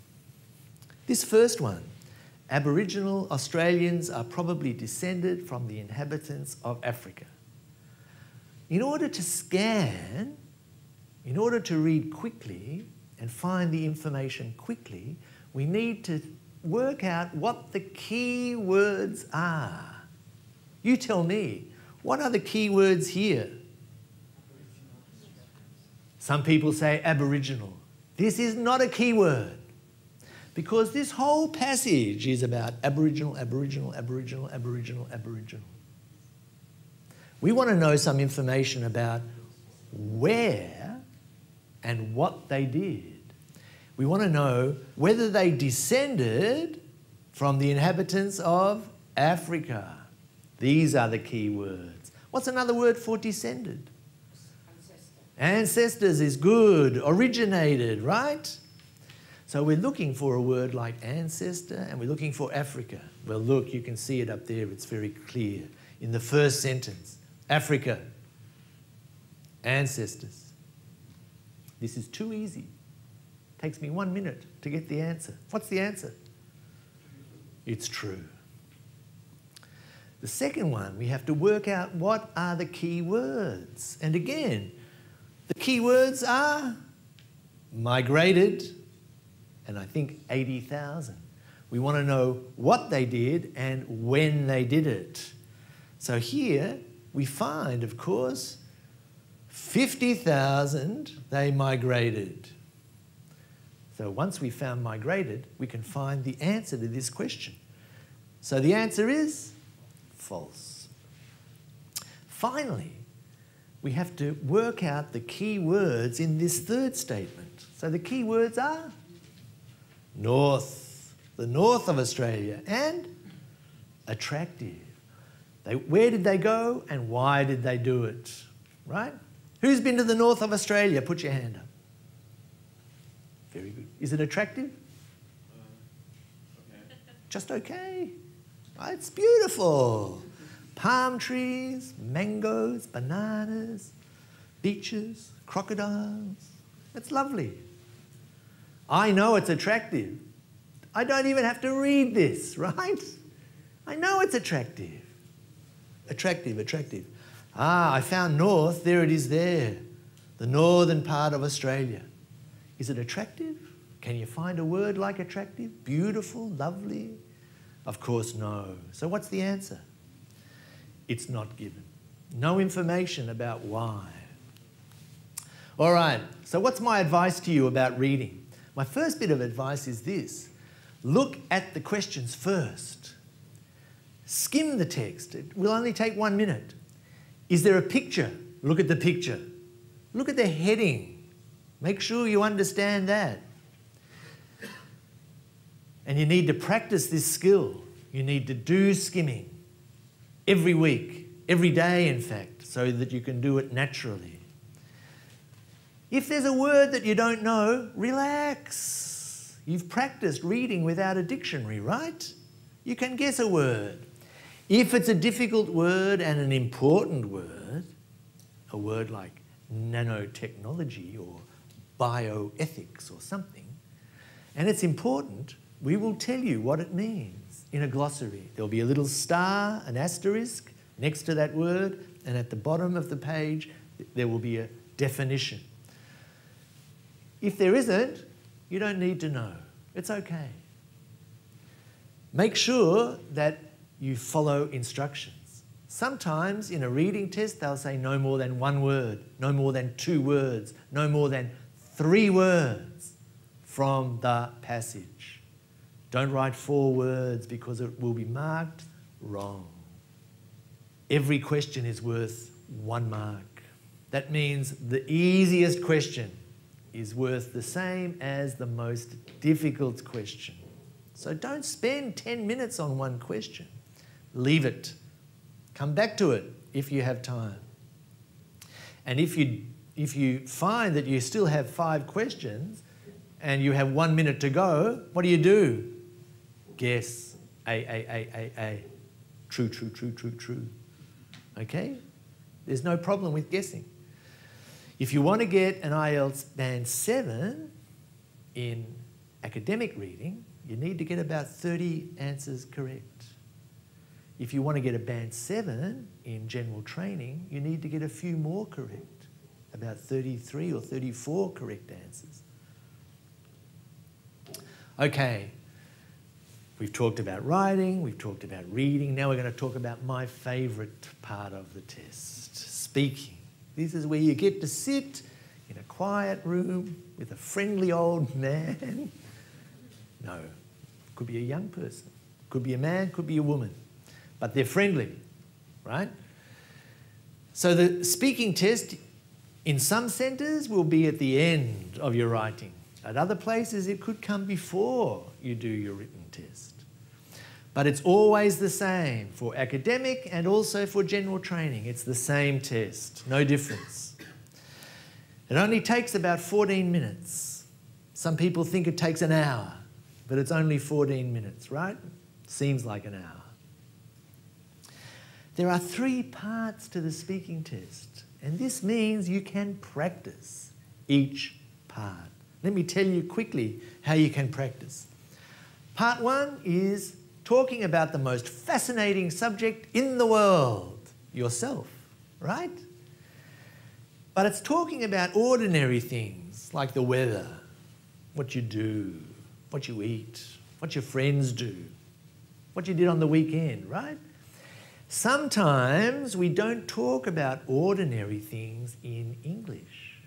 This first one, Aboriginal Australians are probably descended from the inhabitants of Africa. In order to scan, in order to read quickly and find the information quickly, we need to work out what the key words are. You tell me, what are the key words here? Some people say Aboriginal. This is not a key word because this whole passage is about Aboriginal, Aboriginal, Aboriginal, Aboriginal, Aboriginal. We want to know some information about where and what they did. We want to know whether they descended from the inhabitants of Africa. These are the key words. What's another word for descended? Ancestors is good. Originated, right? So we're looking for a word like ancestor and we're looking for Africa. Well, look, you can see it up there. It's very clear. In the first sentence, Africa, ancestors. This is too easy. Takes me 1 minute to get the answer. What's the answer? It's true. The second one, we have to work out what are the key words. And again, the key words are migrated, and I think 80,000. We want to know what they did and when they did it. So here we find, of course, 50,000 they migrated. So once we found migrated, we can find the answer to this question. So the answer is false. Finally, we have to work out the key words in this third statement. So the key words are north, the north of Australia, and attractive. Where did they go and why did they do it? Right? Who's been to the north of Australia? Put your hand up. Very good. Is it attractive? Okay. Just okay. It's beautiful. Palm trees, mangoes, bananas, beaches, crocodiles. It's lovely. I know it's attractive. I don't even have to read this, right? I know it's attractive. Attractive, attractive. I found north. There it is there. The northern part of Australia. Is it attractive? Can you find a word like attractive? Beautiful, lovely? Of course, no. So what's the answer? It's not given. No information about why. All right, so what's my advice to you about reading? My first bit of advice is this. Look at the questions first. Skim the text. It will only take 1 minute. Is there a picture? Look at the picture. Look at the heading. Make sure you understand that. And you need to practice this skill. You need to do skimming every week, every day in fact, so that you can do it naturally. If there's a word that you don't know, relax. You've practiced reading without a dictionary, right? You can guess a word. If it's a difficult word and an important word, a word like nanotechnology or bioethics or something, and it's important, we will tell you what it means in a glossary. There'll be a little star, an asterisk, next to that word, and at the bottom of the page, there will be a definition. If there isn't, you don't need to know. It's okay. Make sure that you follow instructions. Sometimes in a reading test, they'll say no more than 1 word, no more than 2 words, no more than 3 words from the passage. Don't write 4 words because it will be marked wrong. Every question is worth 1 mark. That means the easiest question is worth the same as the most difficult question. So don't spend 10 minutes on 1 question. Leave it. Come back to it if you have time. And if you find that you still have 5 questions and you have 1 minute to go, what do? Guess. A. True, true, true, true, true. Okay? There's no problem with guessing. If you want to get an IELTS Band 7 in academic reading, you need to get about 30 answers correct. If you want to get a Band 7 in general training, you need to get a few more correct, about 33 or 34 correct answers. Okay, we've talked about writing, we've talked about reading, now we're going to talk about my favourite part of the test, speaking. This is where you get to sit in a quiet room with a friendly old man. No, could be a young person, could be a man, could be a woman. But they're friendly, right? So the speaking test in some centres will be at the end of your writing. At other places it could come before you do your written test. But it's always the same for academic and also for general training. It's the same test, no difference. It only takes about 14 minutes. Some people think it takes an hour, but it's only 14 minutes, right? Seems like an hour. There are 3 parts to the speaking test, and this means you can practice each part. Let me tell you quickly how you can practice. Part 1 is talking about the most fascinating subject in the world, yourself, right? But it's talking about ordinary things like the weather, what you do, what you eat, what your friends do, what you did on the weekend, right? Sometimes we don't talk about ordinary things in English,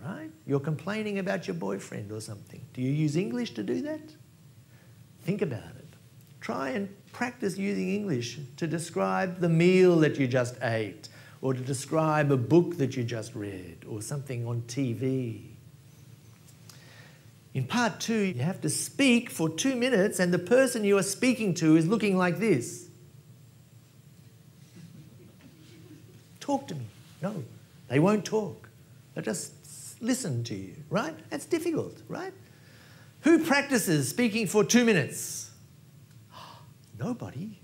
right? You're complaining about your boyfriend or something. Do you use English to do that? Think about it. Try and practice using English to describe the meal that you just ate, or to describe a book that you just read, or something on TV. In part 2, you have to speak for 2 minutes and the person you are speaking to is looking like this. Talk to me. No, they won't talk. They'll just listen to you, right? That's difficult, right? Who practices speaking for 2 minutes? Nobody.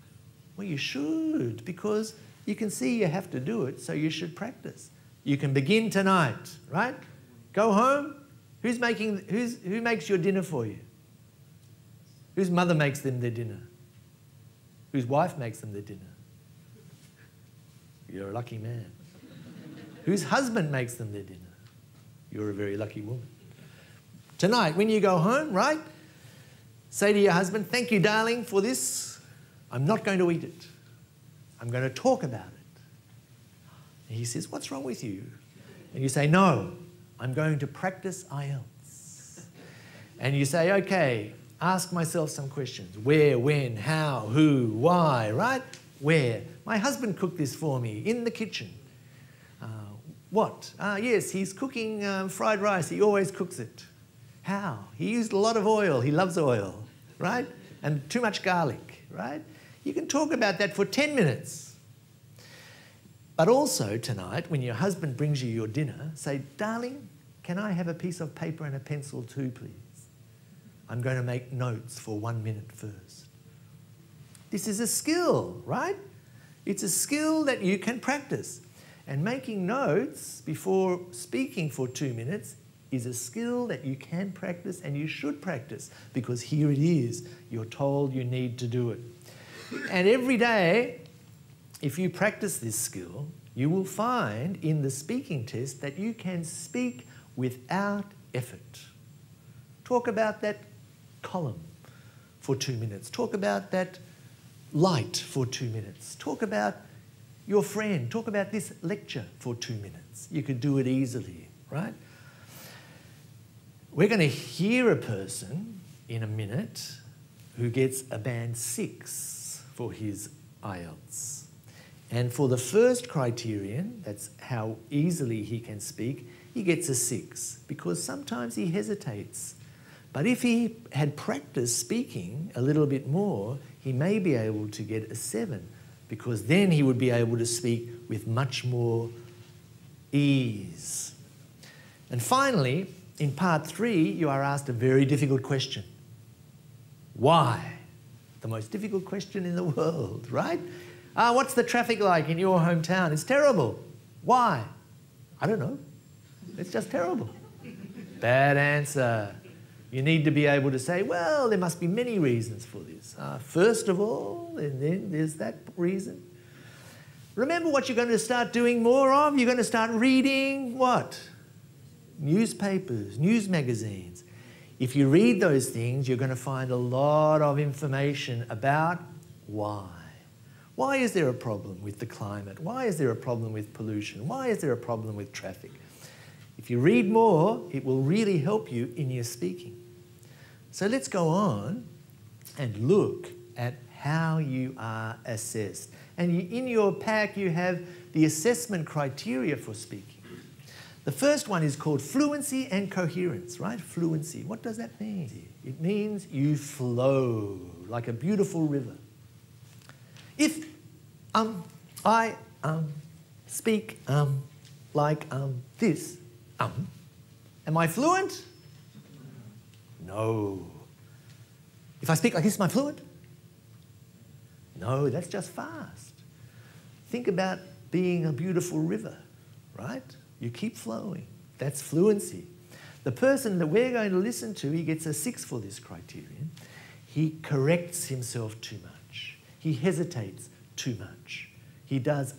Well, you should, because you can see you have to do it, so you should practice. You can begin tonight, right? Go home. Who makes your dinner for you? Whose mother makes them their dinner? Whose wife makes them their dinner? You're a lucky man. Whose husband makes them their dinner? You're a very lucky woman. Tonight, when you go home, right? Say to your husband, thank you, darling, for this. I'm not going to eat it. I'm going to talk about it. And he says, what's wrong with you? And you say, no, I'm going to practice IELTS. And you say, okay, ask myself some questions. Where, when, how, who, why, right? Where? My husband cooked this for me in the kitchen. What? Yes, he's cooking fried rice. He always cooks it. How? He used a lot of oil. He loves oil, right? And too much garlic, right? You can talk about that for 10 minutes. But also tonight, when your husband brings you your dinner, say, darling, can I have a piece of paper and a pencil too, please? I'm going to make notes for 1 minute first. This is a skill, right? It's a skill that you can practice. And making notes before speaking for 2 minutes is a skill that you can practice and you should practice, because here it is. You're told you need to do it. And every day, if you practice this skill, you will find in the speaking test that you can speak without effort. Talk about that column for 2 minutes. Talk about that light for 2 minutes. Talk about your friend. Talk about this lecture for 2 minutes. You could do it easily, right? We're going to hear a person in a minute who gets a band 6 for his IELTS. And for the first criterion, that's how easily he can speak, he gets a 6, because sometimes he hesitates. But if he had practiced speaking a little bit more, he may be able to get a 7, because then he would be able to speak with much more ease. And finally, in part 3, you are asked a very difficult question. Why? The most difficult question in the world, right? What's the traffic like in your hometown? It's terrible. Why? I don't know. It's just terrible. Bad answer. You need to be able to say, well, there must be many reasons for this. First of all, and then there's that reason. Remember what you're going to start doing more of? You're going to start reading what? Newspapers, news magazines. If you read those things, you're going to find a lot of information about why. Why is there a problem with the climate? Why is there a problem with pollution? Why is there a problem with traffic? If you read more, it will really help you in your speaking. So let's go on and look at how you are assessed. And in your pack, you have the assessment criteria for speaking. The first one is called fluency and coherence, right? Fluency. What does that mean? It means you flow like a beautiful river. If I speak like this, am I fluent? No. If I speak like this, am I fluent? No, that's just fast. Think about being a beautiful river, right? You keep flowing. That's fluency. The person that we're going to listen to, he gets a 6 for this criterion. He corrects himself too much. He hesitates too much. He does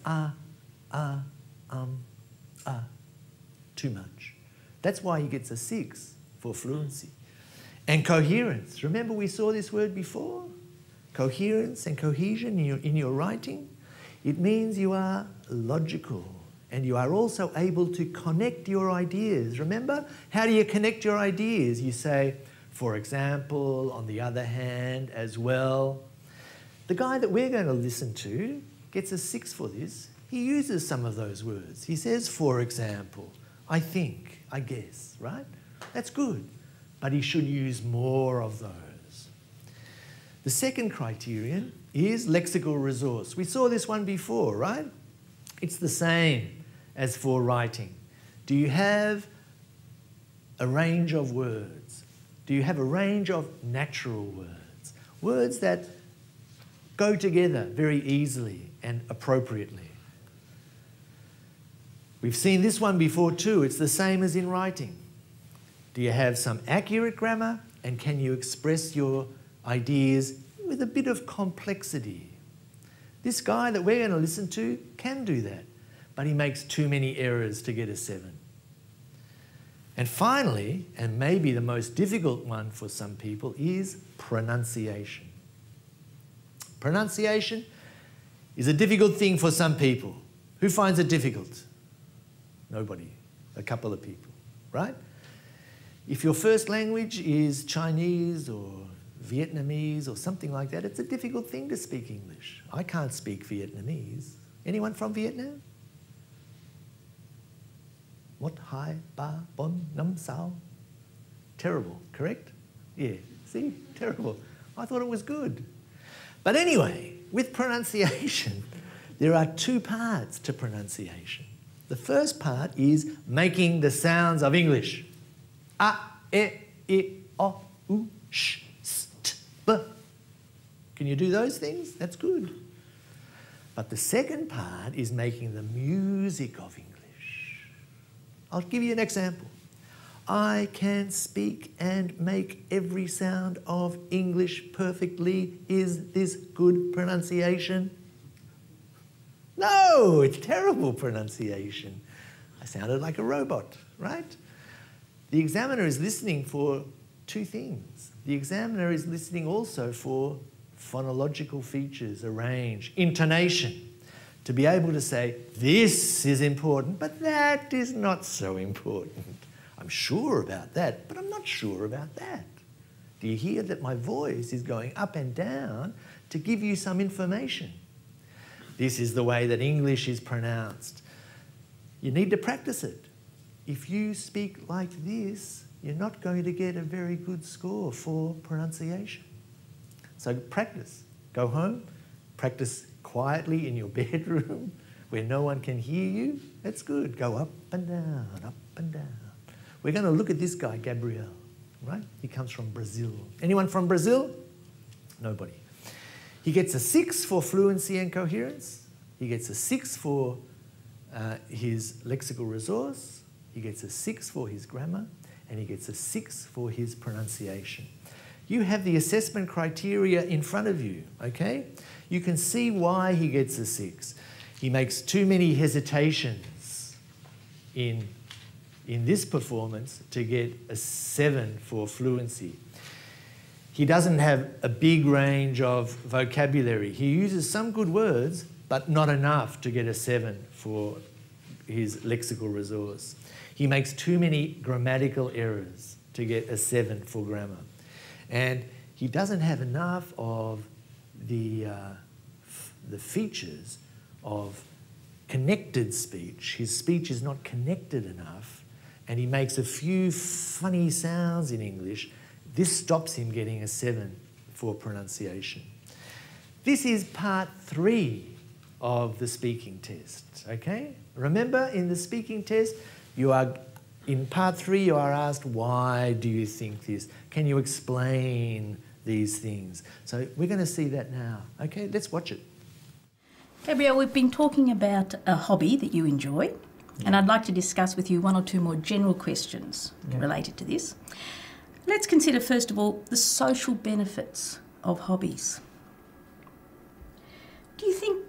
too much. That's why he gets a 6 for fluency. And coherence. Remember we saw this word before? Coherence and cohesion in your writing. It means you are logical and you are also able to connect your ideas. Remember? How do you connect your ideas? You say, for example, on the other hand, as well. The guy that we're going to listen to gets a 6 for this. He uses some of those words. He says, for example, I think, I guess, right? That's good. but he should use more of those. The second criterion is lexical resource. We saw this one before, right? It's the same as for writing. Do you have a range of words? Do you have a range of natural words? Words that go together very easily and appropriately. We've seen this one before too. It's the same as in writing. Do you have some accurate grammar, and can you express your ideas with a bit of complexity? This guy that we're going to listen to can do that, but he makes too many errors to get a 7. And finally, and maybe the most difficult one for some people, is pronunciation. Pronunciation is a difficult thing for some people. Who finds it difficult? Nobody. A couple of people, right? If your first language is Chinese or Vietnamese or something like that, it's a difficult thing to speak English. I can't speak Vietnamese. Anyone from Vietnam? What, hai, ba, bon, nam, sao? Terrible, correct? Yeah, see? Terrible. I thought it was good. But anyway, with pronunciation, there are 2 parts to pronunciation. The first part is making the sounds of English. A, e, I, o, u, sh, st, b. Can you do those things? That's good. But the second part is making the music of English. I'll give you an example. I can speak and make every sound of English perfectly. Is this good pronunciation? No, it's terrible pronunciation. I sounded like a robot, right? The examiner is listening for 2 things. The examiner is listening also for phonological features, arrange, intonation, to be able to say, this is important, but that is not so important. I'm sure about that, but I'm not sure about that. Do you hear that my voice is going up and down to give you some information? This is the way that English is pronounced. You need to practice it. If you speak like this, you're not going to get a very good score for pronunciation. So practice. Go home, practice quietly in your bedroom where no one can hear you. That's good. Go up and down, up and down. We're going to look at this guy, Gabriel, right? He comes from Brazil. Anyone from Brazil? Nobody. He gets a 6 for fluency and coherence. He gets a 6 for his lexical resource. He gets a 6 for his grammar. And he gets a 6 for his pronunciation. You have the assessment criteria in front of you, okay? You can see why he gets a 6. He makes too many hesitations in this performance to get a 7 for fluency. He doesn't have a big range of vocabulary. He uses some good words, but not enough to get a 7 for his lexical resource. He makes too many grammatical errors to get a 7 for grammar. And he doesn't have enough of the features of connected speech. His speech is not connected enough, and he makes a few funny sounds in English. This stops him getting a 7 for pronunciation. This is part 3 of the speaking test, okay? Remember, in the speaking test, in part 3, you are asked, why do you think this? Can you explain these things? So we're going to see that now. Okay, let's watch it. Gabriel, we've been talking about a hobby that you enjoy, and I'd like to discuss with you 1 or 2 more general questions related to this. Let's consider, first of all, the social benefits of hobbies. Do you think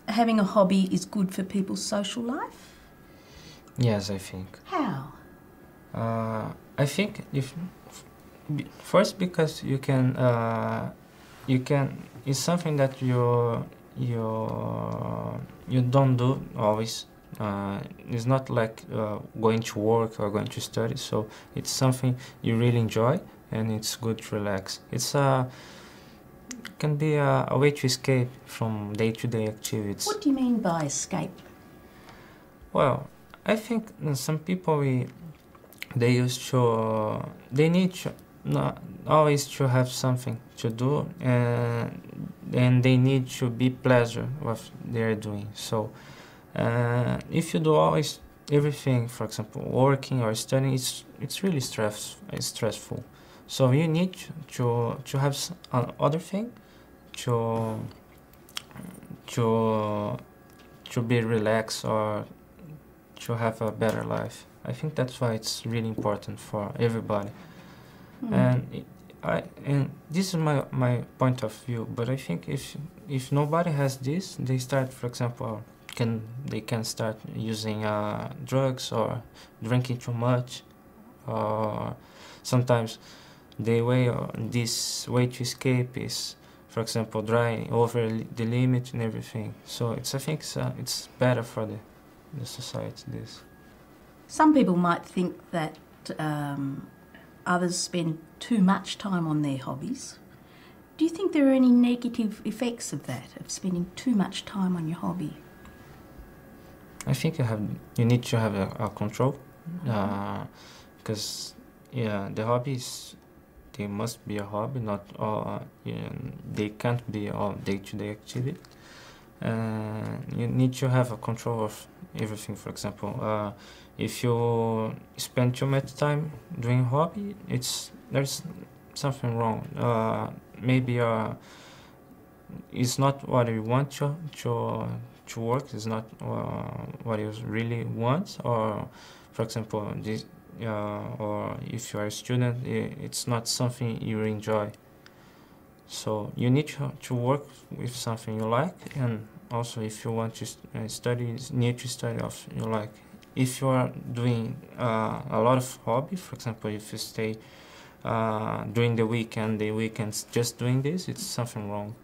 having a hobby is good for people's social life? Yes, I think. How? I think first because you can it's something that you don't do always. It's not like going to work or going to study, so it's something you really enjoy and it's good to relax. Can be a way to escape from day-to-day activities. What do you mean by escape? Well, I think some people they need to, not always to have something to do, and they need to be pleasure what they are doing. So if you do always everything, for example, working or studying, it's really stressful. So you need to have other thing to to be relaxed or to have a better life. I think that's why it's really important for everybody. And this is my point of view. But I think if nobody has this, they start, for example, they can start using drugs or drinking too much, or sometimes this way to escape is, for example, driving over the limit and everything. So I think it's better for the society. This. Some people might think that others spend too much time on their hobbies. Do you think there are any negative effects of that, of spending too much time on your hobby? I think you need to have a control, because the hobbies, they must be a hobby, not all. They can't be all day-to-day activity. You need to have a control of everything. For example, if you spend too much time doing hobby, there's something wrong. Maybe it's not what you want to work. It's not what you really want. Or, for example, or if you are a student, it's not something you enjoy. So you need to work with something you like, and also if you want to study, you need to study of you like. If you are doing a lot of hobby, for example, if you stay during the weekends just doing this, it's something wrong.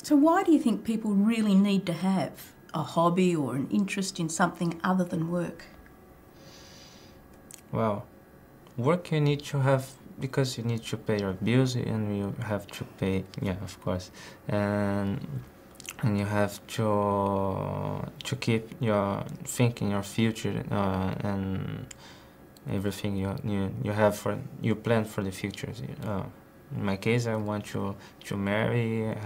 So why do you think people really need to have a hobby or an interest in something other than work? Well, work you need to have because you need to pay your bills, and you have to pay, of course, and you have to keep your thinking your future and everything you have you plan for the future. In my case, I want to marry, I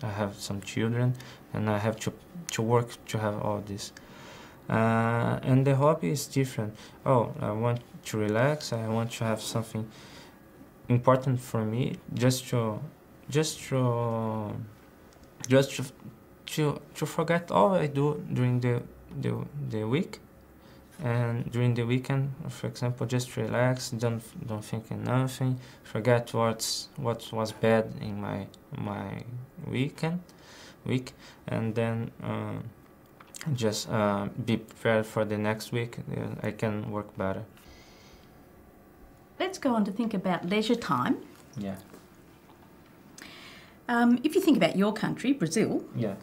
have some children, and I have to work to have all this. And the hobby is different. I want to relax. I want to have something important for me, just to forget all I do during the week, and during the weekend, for example, just relax. Don't think in nothing. Forget what was bad in my week, and then. Just be prepared for the next week. I can work better. Let's go on to think about leisure time. Yeah. If you think about your country, Brazil, Yeah.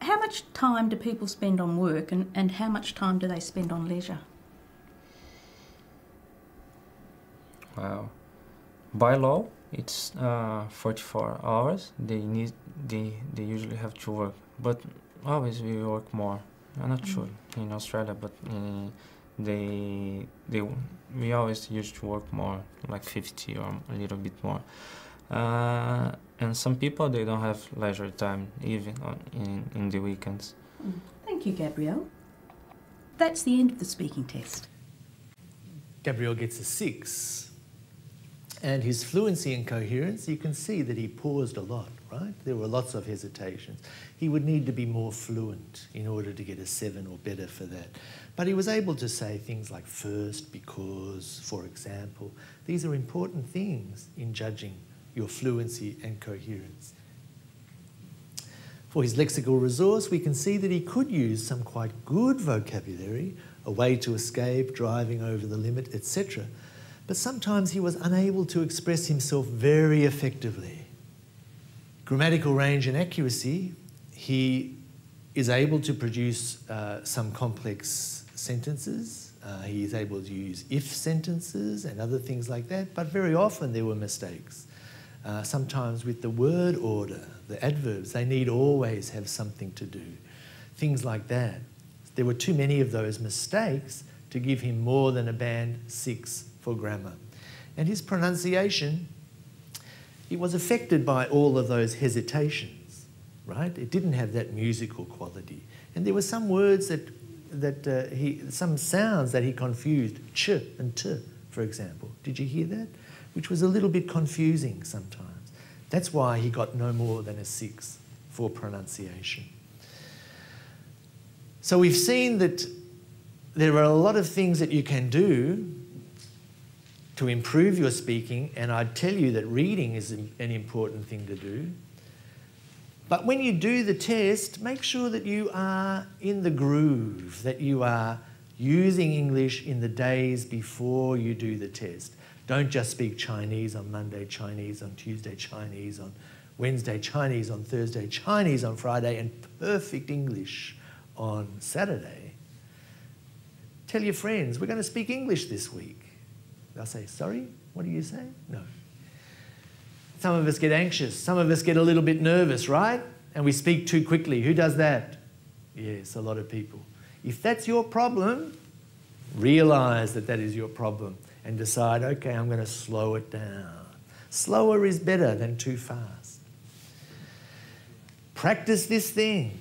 how much time do people spend on work, and how much time do they spend on leisure? Wow. By law, it's 44 hours. They usually have to work, but always we work more. I'm not sure in Australia, but we always used to work more, like 50 or a little bit more. And some people, they don't have leisure time even in the weekends. Thank you, Gabrielle. That's the end of the speaking test. Gabriel gets a 6. And his fluency and coherence, you can see that he paused a lot, right? There were lots of hesitations. He would need to be more fluent in order to get a 7 or better for that. But he was able to say things like first, because, for example. These are important things in judging your fluency and coherence. For his lexical resource, we can see that he could use some quite good vocabulary, a way to escape, driving over the limit, etc. But sometimes he was unable to express himself very effectively. Grammatical range and accuracy, he is able to produce some complex sentences. He is able to use if sentences and other things like that, but very often there were mistakes. Sometimes with the word order, the adverbs, they need always have something to do. Things like that. There were too many of those mistakes to give him more than a band 6 for grammar. And his pronunciation, it was affected by all of those hesitations, right? It didn't have that musical quality. And there were some words some sounds that he confused, ch and t, for example. Did you hear that? Which was a little bit confusing sometimes. That's why he got no more than a 6 for pronunciation. So we've seen that there are a lot of things that you can do to improve your speaking, and I'd tell you that reading is an important thing to do. But when you do the test, make sure that you are in the groove, that you are using English in the days before you do the test. Don't just speak Chinese on Monday, Chinese on Tuesday, Chinese on Wednesday, Chinese on Thursday, Chinese on Friday, and perfect English on Saturday. Tell your friends, we're going to speak English this week. They'll say, sorry, what do you say? No. Some of us get anxious. Some of us get a little bit nervous, right? And we speak too quickly. Who does that? Yes, a lot of people. If that's your problem, realise that that is your problem and decide, okay, I'm going to slow it down. Slower is better than too fast. Practice this thing.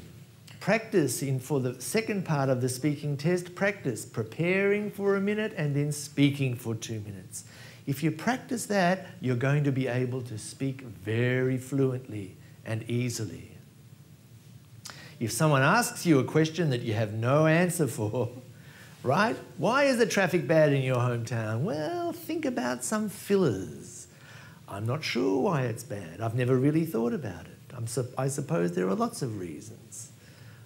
Practice for the second part of the speaking test, practice preparing for a minute and then speaking for 2 minutes. If you practice that, you're going to be able to speak very fluently and easily. If someone asks you a question that you have no answer for, right? Why is the traffic bad in your hometown? Well, think about some fillers. I'm not sure why it's bad. I've never really thought about it. I suppose there are lots of reasons.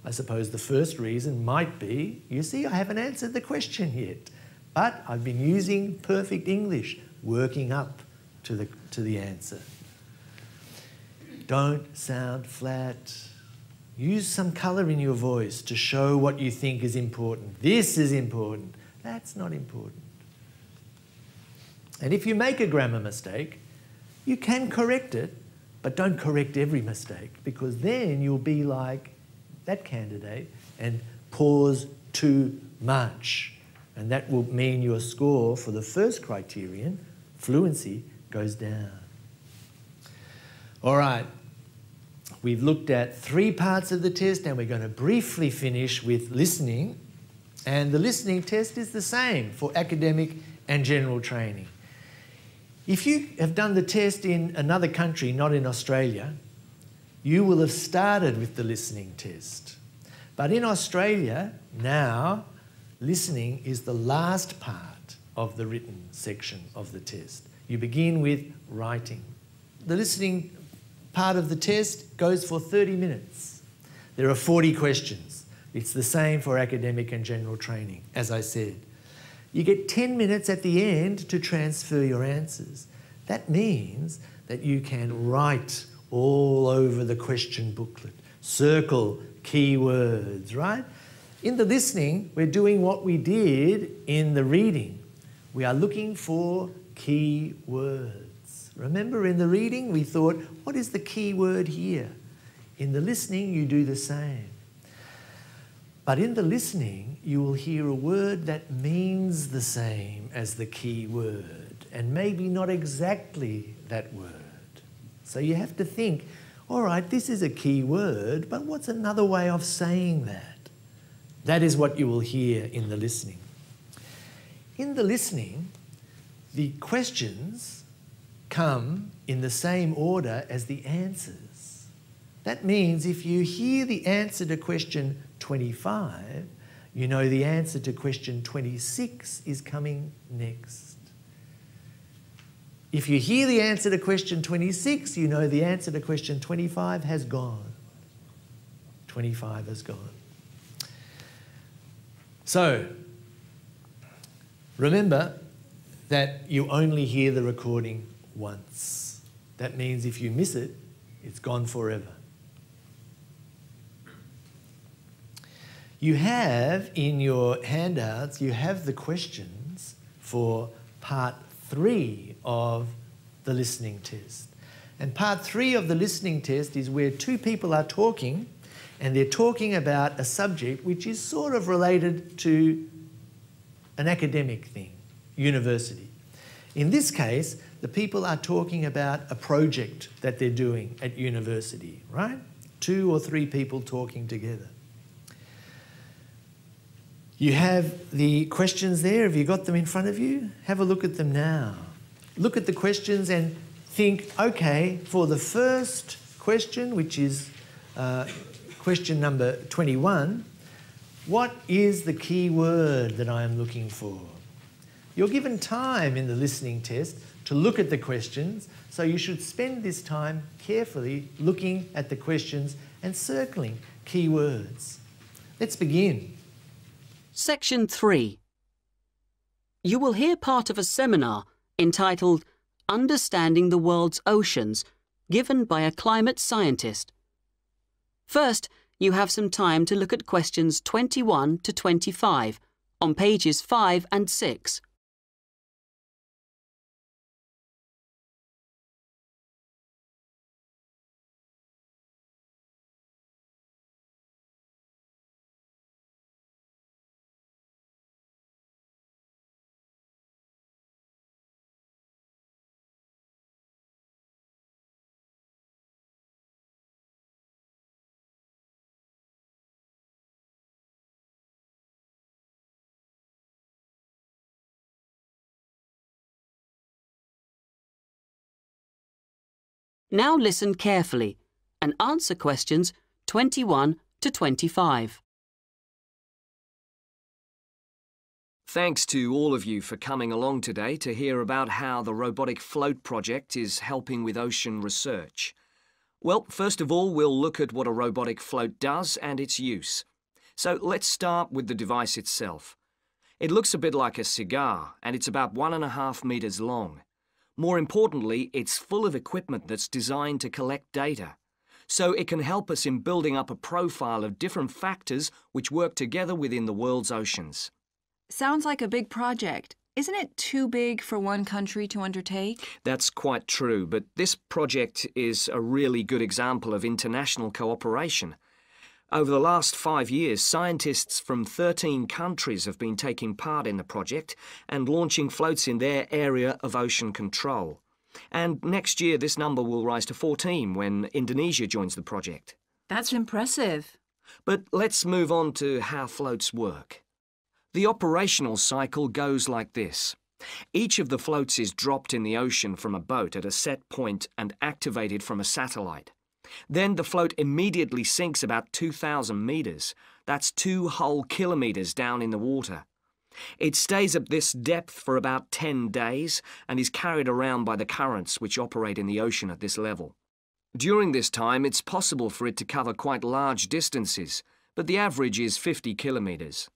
I suppose the first reason might be, you see, I haven't answered the question yet, but I've been using perfect English, working up to the answer. Don't sound flat. Use some colour in your voice to show what you think is important. This is important. That's not important. And if you make a grammar mistake, you can correct it, but don't correct every mistake, because then you'll be like that candidate and pause too much. And that will mean your score for the first criterion, fluency, goes down. All right. We've looked at 3 parts of the test, and we're going to briefly finish with listening. And the listening test is the same for academic and general training. If you have done the test in another country, not in Australia, you will have started with the listening test. But in Australia, now, listening is the last part of the written section of the test. You begin with writing. The listening part of the test goes for 30 minutes. There are 40 questions. It's the same for academic and general training, as I said. You get 10 minutes at the end to transfer your answers. That means that you can write all over the question booklet, circle key words, right? In the listening, we're doing what we did in the reading. We are looking for key words. Remember, in the reading, we thought, what is the key word here? In the listening, you do the same. But in the listening, you will hear a word that means the same as the key word, and maybe not exactly that word. So you have to think, all right, this is a key word, but what's another way of saying that? That is what you will hear in the listening. In the listening, the questions come in the same order as the answers. That means if you hear the answer to question 25, you know the answer to question 26 is coming next. If you hear the answer to question 26, you know the answer to question 25 has gone. 25 has gone. So, remember that you only hear the recording once. That means if you miss it, it's gone forever. You have in your handouts, you have the questions for part 3 of the listening test. And part 3 of the listening test is where 2 people are talking, and they're talking about a subject which is sort of related to an academic thing, university. In this case, the people are talking about a project that they're doing at university, right? 2 or 3 people talking together. You have the questions there. Have you got them in front of you? Have a look at them now. Look at the questions and think, okay, for the first question, which is question number 21, what is the key word that I am looking for? You're given time in the listening test to look at the questions, so you should spend this time carefully looking at the questions and circling key words. Let's begin. Section 3. You will hear part of a seminar entitled Understanding the World's Oceans, given by a climate scientist. First, you have some time to look at questions 21 to 25 on pages 5 and 6. Now listen carefully and answer questions 21 to 25. Thanks to all of you for coming along today to hear about how the Robotic Float project is helping with ocean research. Well, first of all, we'll look at what a robotic float does and its use. So let's start with the device itself. It looks a bit like a cigar, and it's about 1.5 meters long. More importantly, it's full of equipment that's designed to collect data. So it can help us in building up a profile of different factors which work together within the world's oceans. Sounds like a big project. Isn't it too big for one country to undertake? That's quite true, but this project is a really good example of international cooperation. Over the last 5 years, scientists from 13 countries have been taking part in the project and launching floats in their area of ocean control. And next year, this number will rise to 14 when Indonesia joins the project. That's impressive. But let's move on to how floats work. The operational cycle goes like this. Each of the floats is dropped in the ocean from a boat at a set point and activated from a satellite. Then the float immediately sinks about 2,000 meters. That's 2 whole kilometers down in the water. It stays at this depth for about 10 days and is carried around by the currents which operate in the ocean at this level. During this time, it's possible for it to cover quite large distances, but the average is 50 kilometers.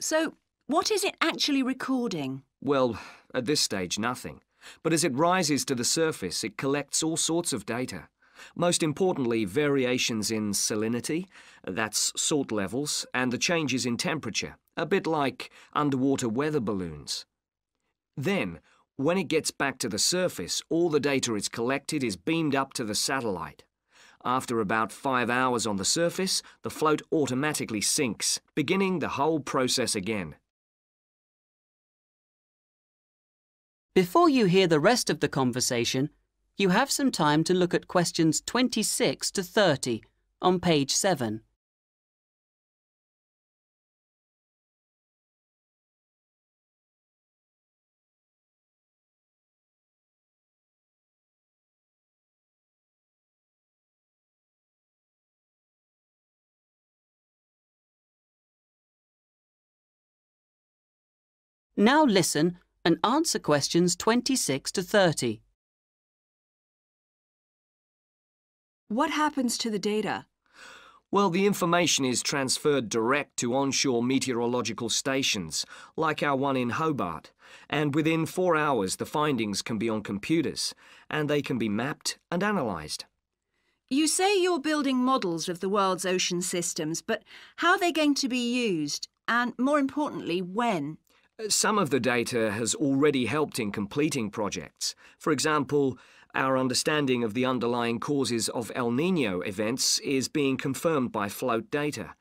So, what is it actually recording? Well, at this stage, nothing. But as it rises to the surface, it collects all sorts of data. Most importantly, variations in salinity, that's salt levels, and the changes in temperature, a bit like underwater weather balloons. Then, when it gets back to the surface, all the data it's collected is beamed up to the satellite. After about 5 hours on the surface, the float automatically sinks, beginning the whole process again. Before you hear the rest of the conversation, you have some time to look at questions 26 to 30 on page 7. Now listen and answer questions 26 to 30. What happens to the data? Well, the information is transferred direct to onshore meteorological stations, like our one in Hobart, and within 4 hours the findings can be on computers, and they can be mapped and analysed. You say you're building models of the world's ocean systems, but how are they going to be used? And more importantly, when? Some of the data has already helped in completing projects. For example, our understanding of the underlying causes of El Niño events is being confirmed by float data.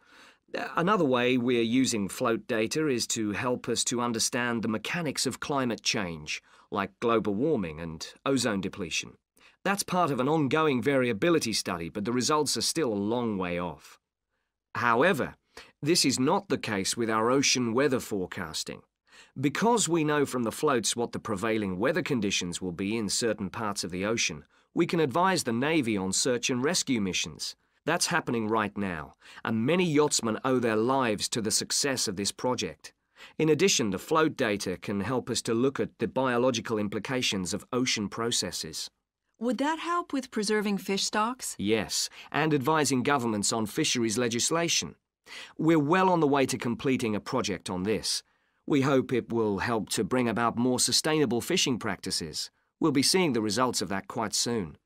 Another way we're using float data is to help us to understand the mechanics of climate change, like global warming and ozone depletion. That's part of an ongoing variability study, but the results are still a long way off. However, this is not the case with our ocean weather forecasting. Because we know from the floats what the prevailing weather conditions will be in certain parts of the ocean, we can advise the Navy on search and rescue missions. That's happening right now, and many yachtsmen owe their lives to the success of this project. In addition, the float data can help us to look at the biological implications of ocean processes. Would that help with preserving fish stocks? Yes, and advising governments on fisheries legislation. We're well on the way to completing a project on this. We hope it will help to bring about more sustainable fishing practices. We'll be seeing the results of that quite soon.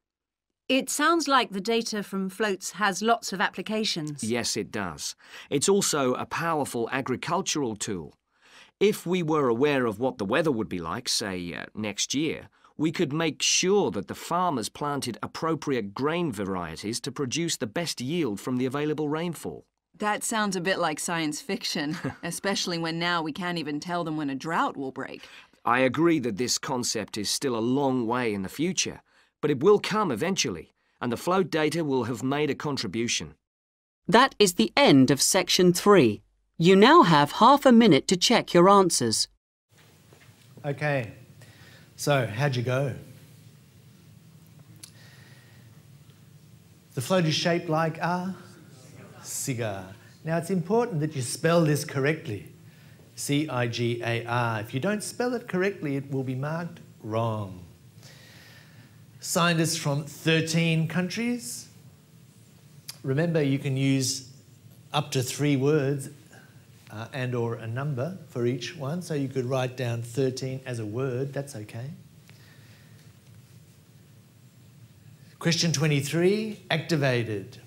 It sounds like the data from floats has lots of applications. Yes, it does. It's also a powerful agricultural tool. If we were aware of what the weather would be like, say, next year, we could make sure that the farmers planted appropriate grain varieties to produce the best yield from the available rainfall. That sounds a bit like science fiction, especially when now we can't even tell them when a drought will break. I agree that this concept is still a long way in the future, but it will come eventually, and the float data will have made a contribution. That is the end of section 3. You now have half a minute to check your answers. Okay, so how'd you go? The float is shaped like a cigar. Now it's important that you spell this correctly. C-I-G-A-R. If you don't spell it correctly, it will be marked wrong. Scientists from 13 countries. Remember, you can use up to 3 words and or a number for each one, so you could write down 13 as a word, that's okay. Question 23, activated.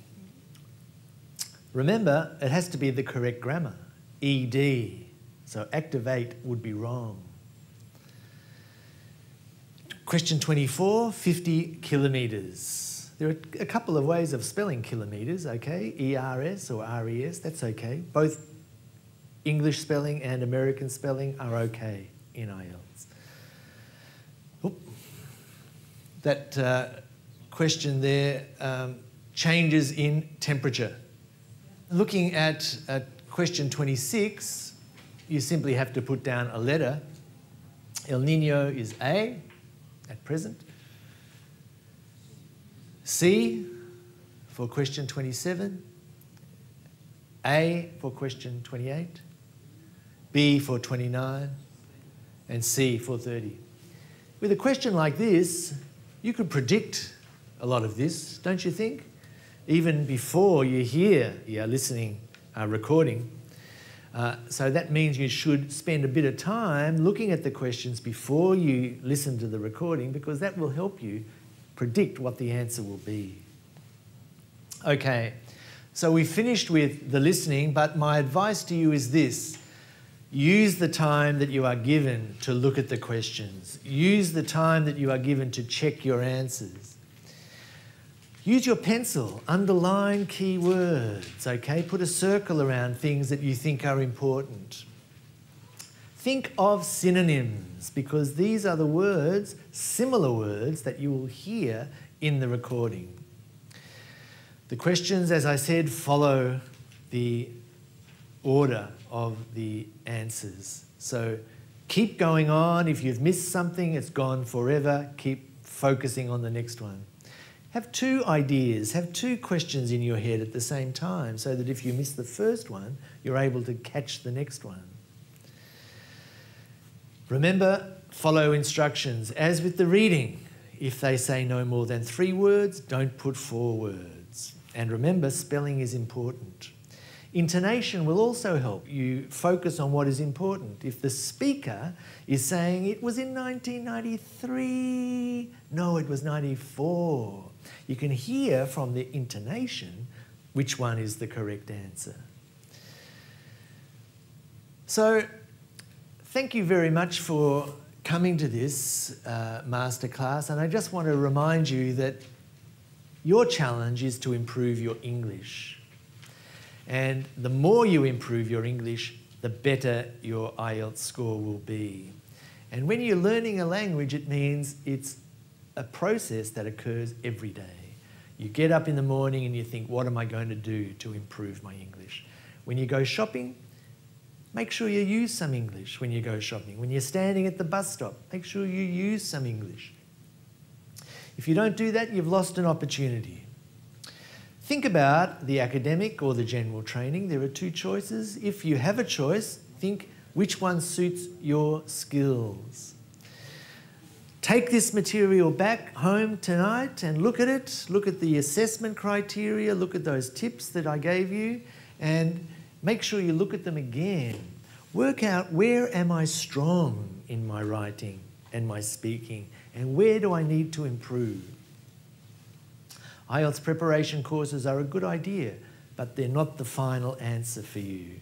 Remember, it has to be the correct grammar, ED, so activate would be wrong. Question 24, 50 kilometres. There are a couple of ways of spelling kilometres, okay? E-R-S or R-E-S, that's okay. Both English spelling and American spelling are okay in IELTS. Oop. That question there, changes in temperature. Looking at question 26, you simply have to put down a letter. El Nino is A at present. C for question 27. A for question 28. B for 29. And C for 30. With a question like this, you could predict a lot of this, don't you think? Even before you hear your listening recording. So that means you should spend a bit of time looking at the questions before you listen to the recording, because that will help you predict what the answer will be. Okay, so we finished with the listening, but my advice to you is this. Use the time that you are given to look at the questions. Use the time that you are given to check your answers. Use your pencil, underline key words, okay? Put a circle around things that you think are important. Think of synonyms, because these are the words, similar words, that you will hear in the recording. The questions, as I said, follow the order of the answers. So keep going on. If you've missed something, it's gone forever. Keep focusing on the next one. Have 2 ideas, have 2 questions in your head at the same time, so that if you miss the first one, you're able to catch the next one. Remember, follow instructions. As with the reading, if they say no more than 3 words, don't put 4 words. And remember, spelling is important. Intonation will also help you focus on what is important. If the speaker is saying it was in 1993, no, it was 94. You can hear from the intonation which one is the correct answer. So, thank you very much for coming to this masterclass, and I just want to remind you that your challenge is to improve your English. And the more you improve your English, the better your IELTS score will be. And when you're learning a language, it means it's a process that occurs every day. You get up in the morning and you think, what am I going to do to improve my English? When you go shopping, make sure you use some English when you go shopping. When you're standing at the bus stop, make sure you use some English. If you don't do that, you've lost an opportunity. Think about the academic or the general training. There are two choices. If you have a choice, think which one suits your skills. Take this material back home tonight and look at it. Look at the assessment criteria, look at those tips that I gave you, and make sure you look at them again. Work out, where am I strong in my writing and my speaking, and where do I need to improve? IELTS preparation courses are a good idea, but they're not the final answer for you.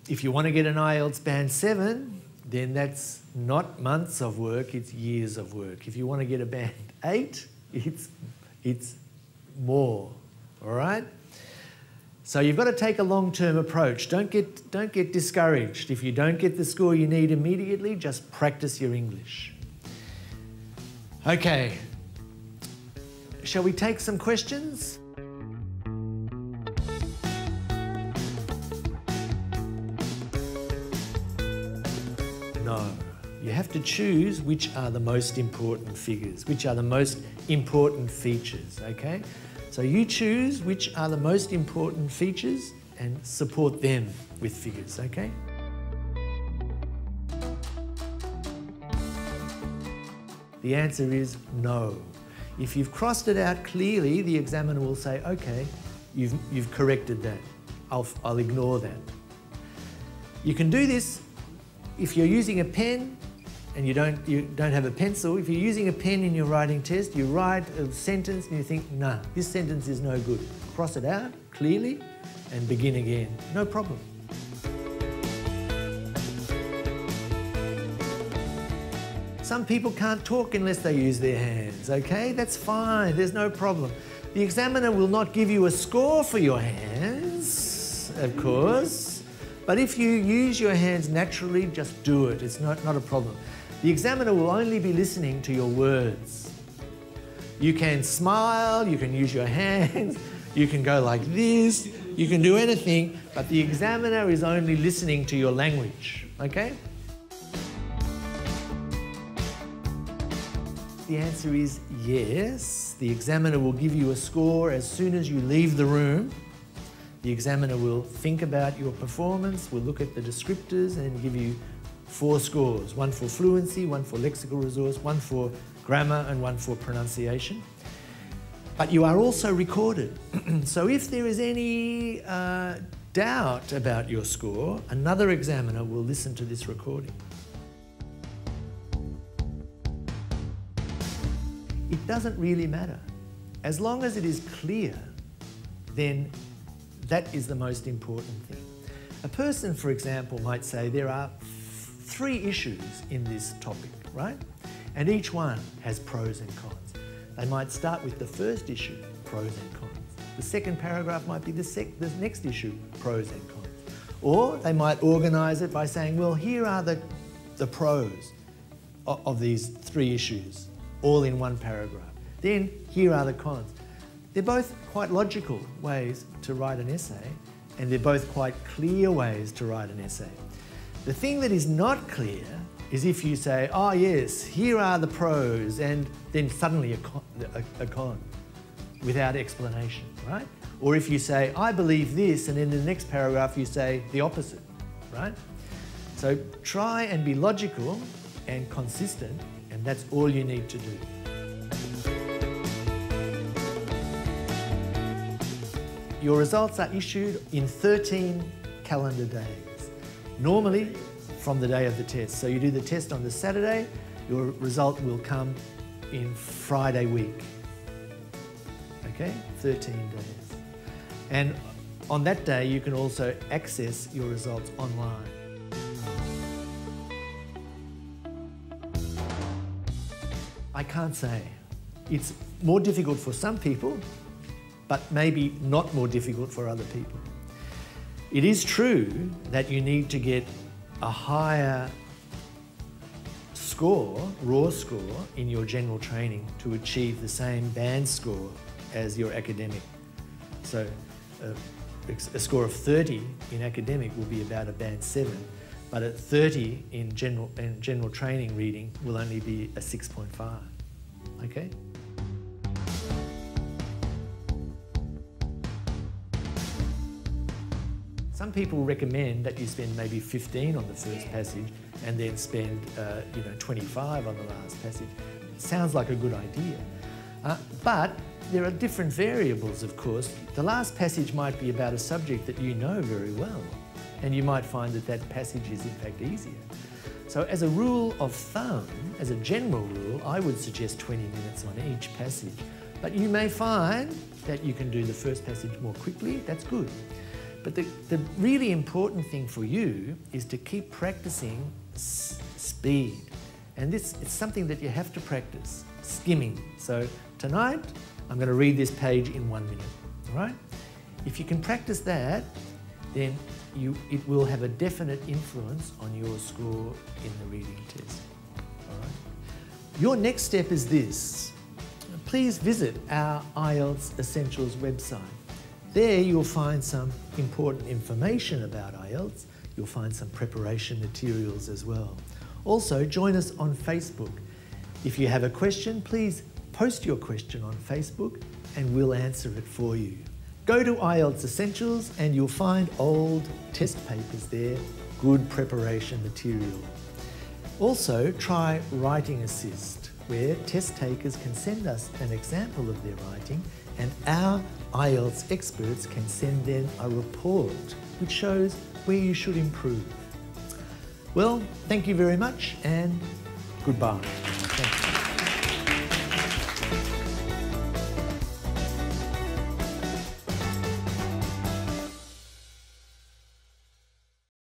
If you want to get an IELTS Band 7, then that's not months of work, it's years of work. If you want to get a Band 8, it's more, all right? So you've got to take a long-term approach. Don't get discouraged. If you don't get the score you need immediately, just practice your English. Okay, shall we take some questions? No. You have to choose which are the most important figures, which are the most important features, okay? So you choose which are the most important features and support them with figures, okay? The answer is no. If you've crossed it out clearly, the examiner will say, okay, you've corrected that. I'll ignore that. You can do this if you're using a pen and you don't have a pencil. If you're using a pen in your writing test, you write a sentence and you think, nah, this sentence is no good. Cross it out clearly and begin again. No problem. Some people can't talk unless they use their hands, okay? That's fine, there's no problem. The examiner will not give you a score for your hands, of course, but if you use your hands naturally, just do it. It's not a problem. The examiner will only be listening to your words. You can smile, you can use your hands, you can go like this, you can do anything, but the examiner is only listening to your language, okay? The answer is yes. The examiner will give you a score as soon as you leave the room. The examiner will think about your performance, will look at the descriptors and give you 4 scores. 1 for fluency, 1 for lexical resource, 1 for grammar and 1 for pronunciation. But you are also recorded. So if there is any doubt about your score, another examiner will listen to this recording. It doesn't really matter. As long as it is clear, then that is the most important thing. A person, for example, might say there are 3 issues in this topic, right? And each one has pros and cons. They might start with the first issue, pros and cons. The second paragraph might be the next issue, pros and cons. Or they might organise it by saying, well, here are the pros of these 3 issues, all in one paragraph. Then here are the cons. They're both quite logical ways to write an essay, and they're both quite clear ways to write an essay. The thing that is not clear is if you say, oh yes, here are the pros, and then suddenly a con without explanation, right? Or if you say, I believe this, and in the next paragraph you say the opposite, right? So try and be logical and consistent, and that's all you need to do. Your results are issued in 13 calendar days, normally from the day of the test. So you do the test on the Saturday, your result will come in Friday week, okay? 13 days. And on that day, you can also access your results online. I can't say. It's more difficult for some people but maybe not more difficult for other people. It is true that you need to get a higher score, raw score, in your general training to achieve the same band score as your academic. So a score of 30 in academic will be about a band 7, but at 30 in general training reading will only be a 6.5. Okay? Some people recommend that you spend maybe 15 on the first passage and then spend 25 on the last passage. Sounds like a good idea. But there are different variables, of course. The last passage might be about a subject that you know very well, and you might find that that passage is in fact easier. So as a rule of thumb, as a general rule, I would suggest 20 minutes on each passage. But you may find that you can do the first passage more quickly. That's good. But the really important thing for you is to keep practicing speed. And it's something that you have to practice, skimming. So tonight, I'm going to read this page in 1 minute, all right? If you can practice that, then it will have a definite influence on your score in the reading test, all right? Your next step is this. Please visit our IELTS Essentials website. There you'll find some important information about IELTS. You'll find some preparation materials as well. Also, join us on Facebook. If you have a question, please post your question on Facebook and we'll answer it for you. Go to IELTS Essentials and you'll find old test papers there, good preparation material. Also, try Writing Assist, where test takers can send us an example of their writing and our IELTS experts can send them a report which shows where you should improve. Well, thank you very much and goodbye.